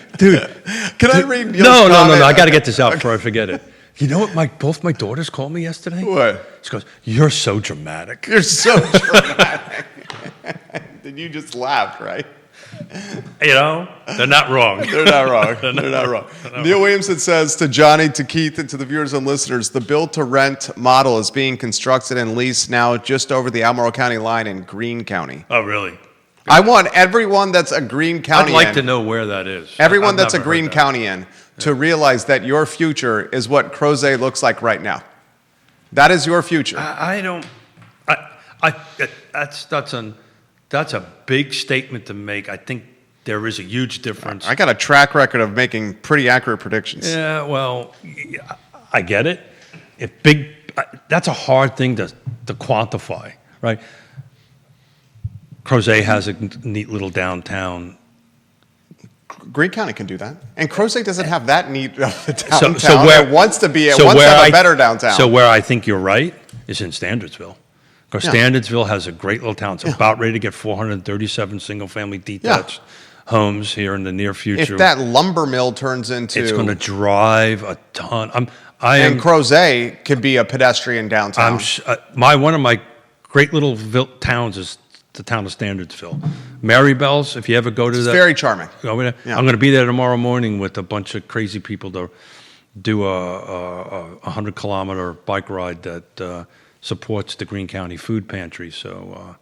Can I read Neil's
No.
comment?
I got to get this out before I forget it. You know what both my daughters called me yesterday?
What?
She goes, "You're so dramatic."
You're so dramatic. And you just laughed, right?
They're not wrong.
They're not wrong. Neil Williamson says to Johnny, to Keith, and to the viewers and listeners, the build-to-rent model is being constructed and leased now just over the Albemarle County line in Greene County.
Oh, really?
I want everyone that's a Greene County
I'd like to know where that is.
Everyone that's a Greene County to realize that your future is what Crozet looks like right now. That is your future.
That's a big statement to make. I think there is a huge difference.
I got a track record of making pretty accurate predictions.
Yeah, well, I get it. That's a hard thing to quantify, right? Crozet has a neat little downtown.
Greene County can do that. And Crozet doesn't have that neat downtown. So where it wants to be, it wants to have a better downtown.
So where I think you're right is in Standardsville. Because
Yeah.
Standardsville has a great little town. It's about ready to get 437 single-family detached homes here in the near future.
If that lumber mill turns into...
It's going to drive a ton.
And Crozet could be a pedestrian downtown.
One of my great little towns is the town of Standardsville. Marybelle's, if you ever go to that.
It's very charming.
I'm going to be there tomorrow morning with a bunch of crazy people to do a 100-kilometer bike ride that supports the Greene County Food Pantry. So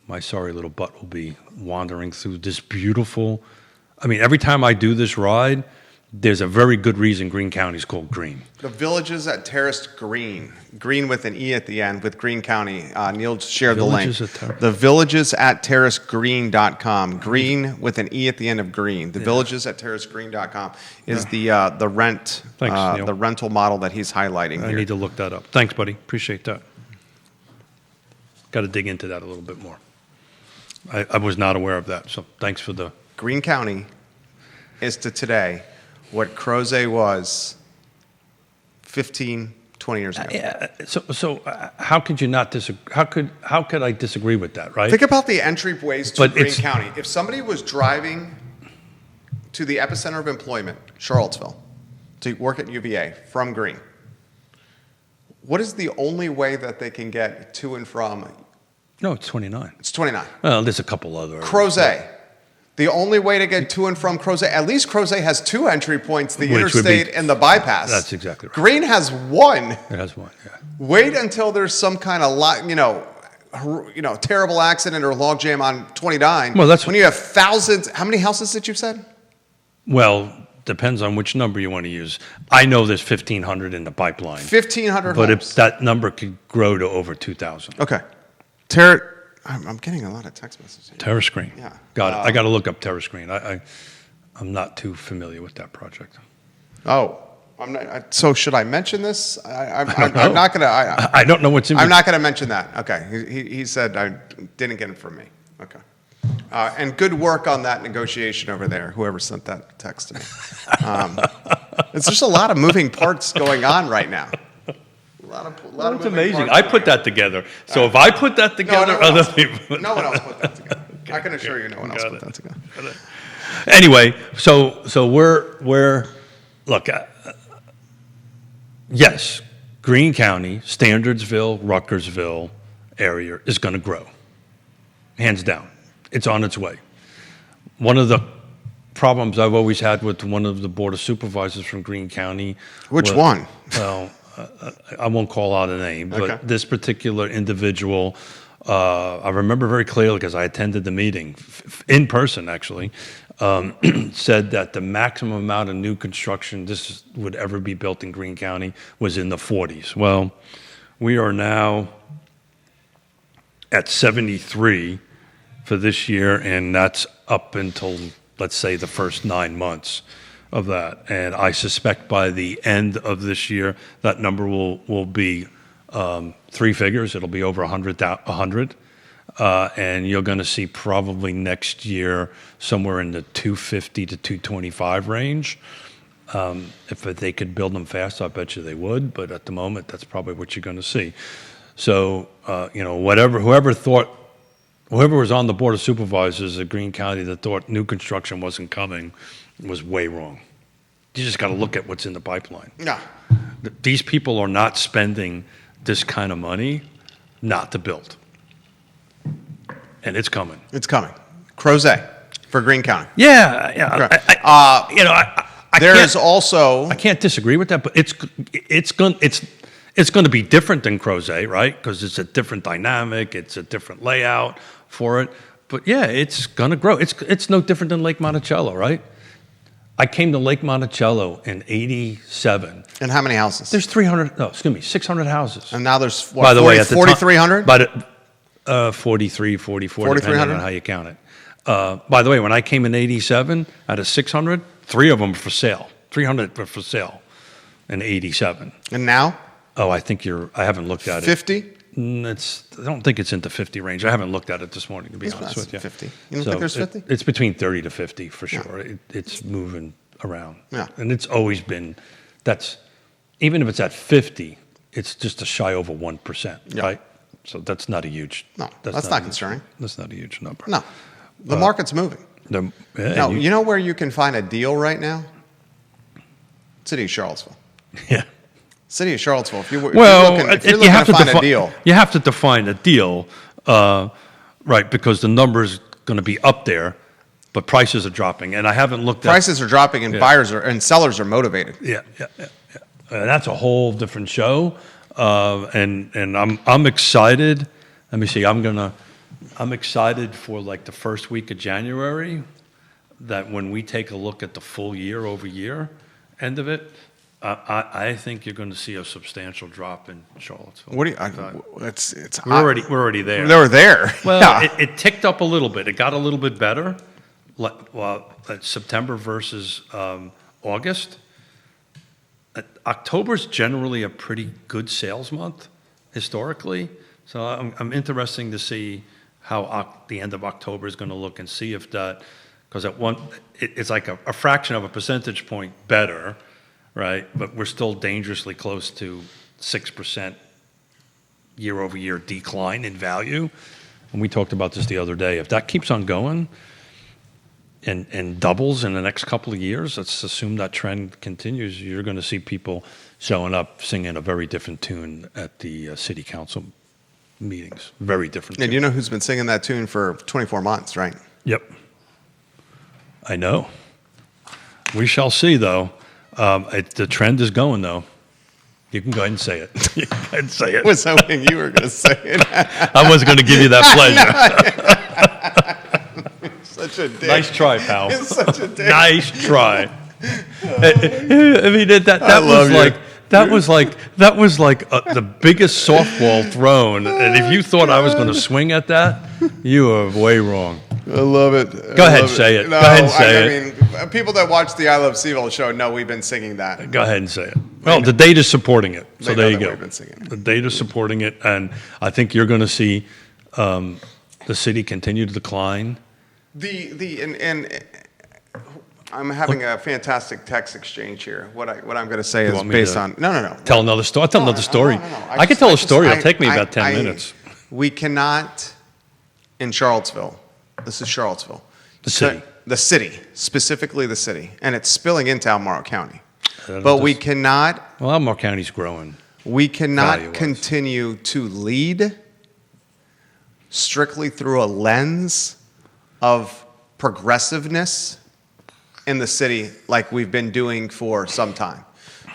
my sorry little butt will be wandering through this beautiful... I mean, every time I do this ride, there's a very good reason Greene County is called Greene.
The Villages at Terrace Green. Green with an E at the end with Greene County. Neil shared the link. The Villages at terracegreen.com. Green with an E at the end of Green. The Villages at terracegreen.com is the rent,
Thanks, Neil.
the rental model that he's highlighting
I
here.
need to look that up. Thanks, buddy. Appreciate that. Got to dig into that a little bit more. I was not aware of that, so thanks for the...
Greene County is to today what Crozet was 15, 20 years ago.
Yeah. So how could you not disagree? How could I disagree with that? Right.
Think about the entryways to
But
Greene
it's-
County. If somebody was driving to the epicenter of employment, Charlottesville, to work at UVA from Greene, what is the only way that they can get to and from?
No, it's 29.
It's 29.
Well, there's a couple other.
Crozet. The only way to get to and from Crozet, at least Crozet has two entry points, the
Which would be-
interstate and the bypass.
That's exactly right.
Greene has one.
It has one. Yeah.
Wait until there's some kind of terrible accident or logjam on 29.
Well, that's-
when you have thousands. How many houses did you said?
Well, depends on which number you want to use. I know there's 1,500 in the pipeline,
1,500
but
homes.
if that number could grow to over 2,000.
Okay. I'm getting a lot of text messages.
Terrace Green.
Yeah.
Got it. I got to look up Terrace Green. I'm not too familiar with that project.
Oh, I'm not. So should I mention this? I'm not going to.
I don't know what's in.
I'm not going to mention that. Okay. He said I didn't get it from me. Okay. And good work on that negotiation over there, whoever sent that text to me. It's just a lot of moving parts going on right now. A lot of
It's
moving
amazing.
parts
I
going
put
on.
that together. So if I put that together, other people.
No one else put that together. I can assure you, no one else put that together.
Anyway, so we're look. Yes, Greene County, Standardsville, Ruckersville area is going to grow, hands down. It's on its way. One of the problems I've always had with one of the board of supervisors from Greene County.
Which one?
Well, I won't call out a name, but
Okay.
this particular individual, I remember very clearly because I attended the meeting in person, actually, said that the maximum amount of new construction this would ever be built in Greene County was in the 40s. Well, we are now at 73 for this year, and that's up until, let's say, the first 9 months of that. And I suspect by the end of this year, that number will be three figures. It'll be over 100. And you're going to see probably next year somewhere in the 250 to 225 range. If they could build them fast, I bet you they would. But at the moment, that's probably what you're going to see. So, whoever was on the Board of Supervisors at Greene County that thought new construction wasn't coming was way wrong. You just got to look at what's in the pipeline.
No.
These people are not spending this kind of money not to build. And it's coming.
It's coming. Crozet for Greene County.
Yeah.
Correct.
I can't disagree with that, but it's going to be different than Crozet, right? Because it's a different dynamic, it's a different layout for it. But yeah, it's going to grow. It's no different than Lake Monticello, right? I came to Lake Monticello in '87.
And how many houses?
There's 600 houses.
And now there's,
By the way, at the time-
4,300?
But 43, 44, depending on how you count it. By the way, when I came in '87, out of 600, 3 of them were for sale. 300 were for sale in '87.
And now?
Oh, I haven't looked at it.
50?
I don't think it's into 50 range. I haven't looked at it this morning, to be honest with you.
50. You don't think there's 50?
It's between 30 to 50 for sure. It's moving around.
Yeah.
And it's always been, even if it's at 50, it's just a shy over 1%,
Yeah.
right? So that's not a huge.
No, that's not concerning.
That's not a huge number.
No, the market's moving. No, you know where you can find a deal right now? City of Charlottesville.
Yeah.
City of Charlottesville. If you're looking
have
to find a deal.
You have to define a deal, right? Because the number's going to be up there, but prices are dropping, and I haven't looked at
Prices are dropping, and sellers are motivated.
Yeah. That's a whole different show, and I'm excited. Let me see. I'm excited for like the first week of January, that when we take a look at the full year-over-year end of it, I think you're going to see a substantial drop in Charlottesville.
What do you?
We're already there.
They were there.
Well,
yeah.
it ticked up a little bit. It got a little bit better. September versus August. October's generally a pretty good sales month historically. So I'm interested to see how the end of October is going to look, and see if that, because it's like a fraction of a percentage point better, right? But we're still dangerously close to 6% year-over-year decline in value. And we talked about this the other day. If that keeps on going and doubles in the next couple of years, let's assume that trend continues, you're going to see people showing up singing a very different tune at the city council meetings. Very different.
And you know who's been singing that tune for 24 months, right?
Yep. I know. We shall see, though. The trend is going, though. You can go ahead and say it. You can go ahead and say it.
I was hoping you were going to say it.
I wasn't going to give you that pleasure.
Such a dick.
Nice try, pal.
It's such a dick.
Nice try. I mean, that was like the biggest softball thrown. And if you thought I was going to swing at that, you are way wrong.
I love it.
Go ahead and say it.
No,
Go ahead and say
it. I mean, people that watch the I Love CVille show know we've been singing that.
Go ahead and say it. Well, the data's supporting it. So there you go.
We've been singing it.
The data's supporting it, and I think you're going to see the city continue to decline.
And I'm having a fantastic text exchange here. What I'm going to say is based on no.
Tell another story. I'll tell another story. I can tell a story. It'll take me about 10 minutes.
We cannot in Charlottesville. This is Charlottesville.
The city.
The city, specifically the city, and it's spilling into Albemarle County. But we cannot.
Well, Albemarle County's growing.
We cannot continue to lead strictly through a lens of progressiveness in the city like we've been doing for some time.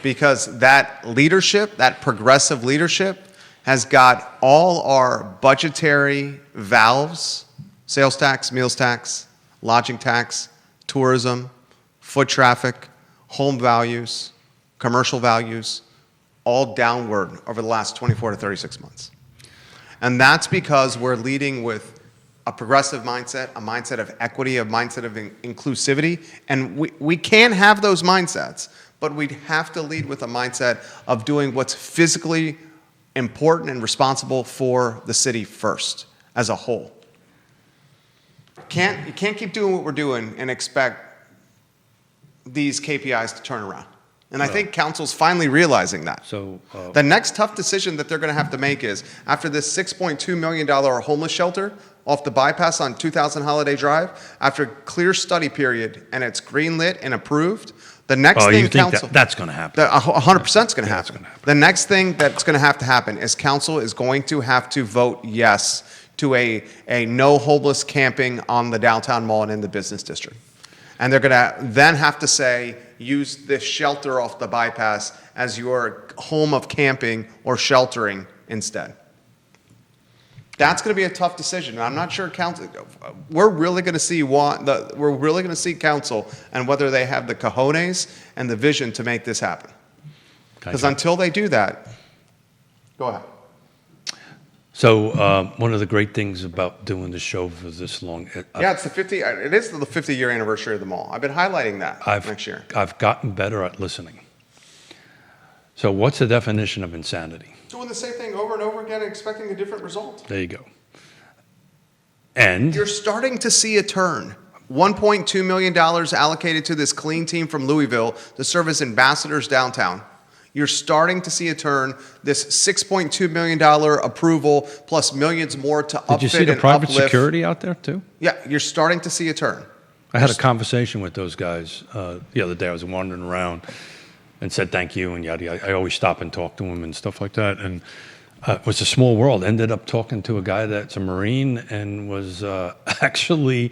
Because that leadership, that progressive leadership, has got all our budgetary valves, sales tax, meals tax, lodging tax, tourism, foot traffic, home values, commercial values, all downward over the last 24 to 36 months. And that's because we're leading with a progressive mindset, a mindset of equity, a mindset of inclusivity. And we can have those mindsets, but we have to lead with a mindset of doing what's physically important and responsible for the city first as a whole. You can't keep doing what we're doing and expect these KPIs to turn around. And I think council's finally realizing that.
So
the next tough decision that they're going to have to make is, after this $6.2 million homeless shelter off the bypass on 2000 Holiday Drive, after a clear study period and it's greenlit and approved, the next thing council...
that's going to happen.
100% is going to happen. The next thing that's going to have to happen is council is going to have to vote yes to a no homeless camping on the downtown mall and in the business district. And they're going to then have to say, use this shelter off the bypass as your home of camping or sheltering instead. That's going to be a tough decision. And I'm not sure council. We're really going to see council and whether they have the cojones and the vision to make this happen. Because until they do that, go ahead.
So one of the great things about doing the show for this long,
it's the 50. It is the 50-year anniversary of the mall. I've been highlighting that next year.
I've gotten better at listening. So what's the definition of insanity?
Doing the same thing over and over again and expecting a different result.
There you go. And
you're starting to see a turn. $1.2 million allocated to this clean team from Louisville to serve as ambassadors downtown. You're starting to see a turn. This $6.2 million approval plus millions more to upfit
Did you see the
and
private
uplift.
security out there too?
Yeah, you're starting to see a turn.
I had a conversation with those guys the other day. I was wandering around and said thank you and yada yada. I always stop and talk to them and stuff like that. And it was a small world. Ended up talking to a guy that's a Marine and was actually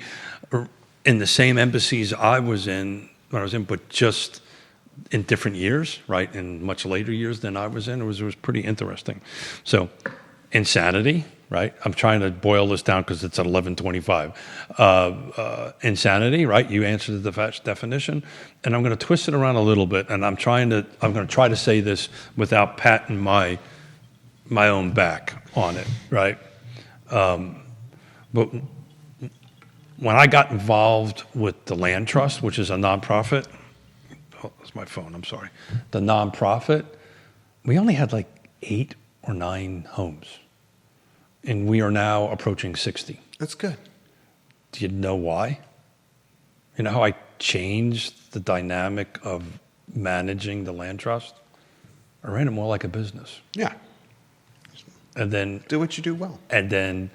in the same embassies I was in when I was in, but just in different years, right? In much later years than I was in. It was pretty interesting. So insanity, right? I'm trying to boil this down because it's at 11:25. Insanity, right? You answered the definition, and I'm going to twist it around a little bit, and I'm going to try to say this without patting my own back on it, right? But when I got involved with the Land Trust, which is a nonprofit, oh, that's my phone, I'm sorry. The nonprofit, we only had like 8 or 9 homes. And we are now approaching 60.
That's good.
Do you know why? You know how I changed the dynamic of managing the Land Trust? I ran it more like a business.
Yeah.
And then
Do what you do well.
and then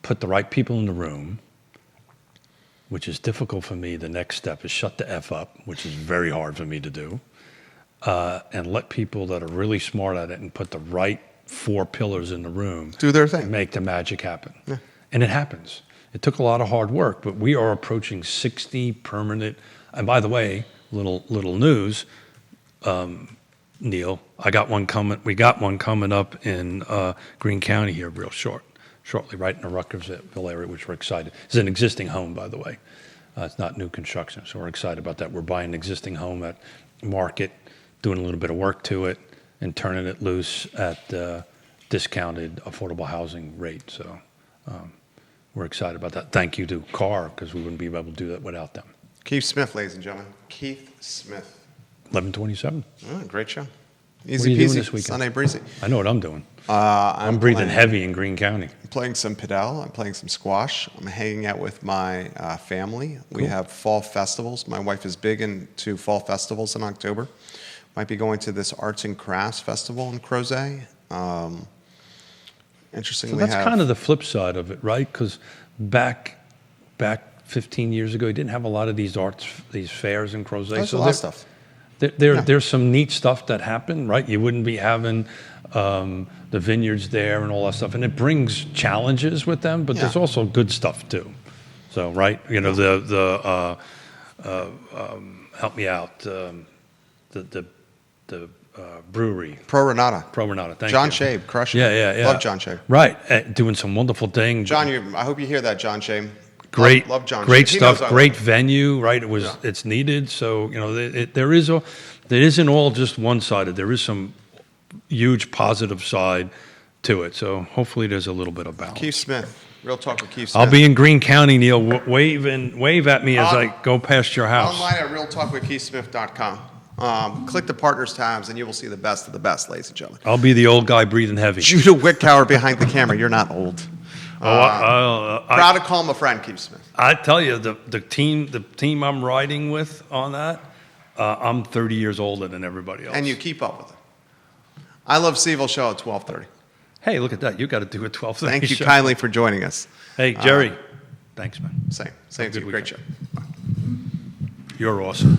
put the right people in the room, which is difficult for me. The next step is shut the F up, which is very hard for me to do, and let people that are really smart at it and put the right 4 pillars in the room
Do their thing.
make the magic happen. Yeah. And it happens. It took a lot of hard work, but we are approaching 60 permanent. And by the way, little news, Neil, we got one coming up in Greene County here real shortly, right in the Ruckersville area, which we're excited. It's an existing home, by the way. It's not new construction, so we're excited about that. We're buying an existing home at market, doing a little bit of work to it, and turning it loose at discounted affordable housing rate. So we're excited about that. Thank you to CAR, because we wouldn't be able to do that without them.
Keith Smith, ladies and gentlemen. Keith Smith.
11:27.
Oh, great show.
What
Easy
are you doing
peasy.
this weekend?
Sunday breezy.
I know what I'm doing.
I'm
breathing
playing-
heavy in Greene County.
I'm playing some padel. I'm playing some squash. I'm hanging out with my family. We have fall festivals. My wife is big into fall festivals in October. Might be going to this arts and crafts festival in Crozet. Interestingly,
So that's kind of the flip side of it, right? Because back 15 years ago, you didn't have a lot of these fairs in Crozet.
there's
So
a lot of stuff.
There's some neat stuff that happened, right? You wouldn't be having the vineyards there and all that stuff, and it brings challenges with them, but there's
Yeah.
also good stuff too. So, right, you know, help me out, the brewery.
Pro Renata.
Pro Renata, thank
John
you.
Shabe, crushing
Yeah,
it.
yeah.
Love John Shabe.
Right, doing some wonderful things.
John, I hope you hear that, John Shabe.
Great,
love John
great
Shabe. He knows
stuff,
I
great
love him.
venue, right? It's needed. So, you know, there isn't all just one-sided. There is some huge positive side to it. So hopefully there's a little bit of balance.
Keith Smith. Real talk with Keith Smith.
I'll be in Greene County, Neil. Wave at me as I go past your house.
Online at realtalkwithkeithsmith.com. Click the partners tabs and you will see the best of the best, ladies and gentlemen.
I'll be the old guy breathing heavy.
Judah Wickower behind the camera. You're not old. Proud to call him a friend, Keith Smith.
I tell you, the team I'm riding with on that, I'm 30 years older than everybody else.
And you keep up with it. I Love CVille show at 12:30.
Hey, look at that. You got to do a 12:30
Thank you
show.
kindly for joining us.
Hey, Jerry. Thanks, man.
Same to
Good
you. Great show.
weekend. You're awesome.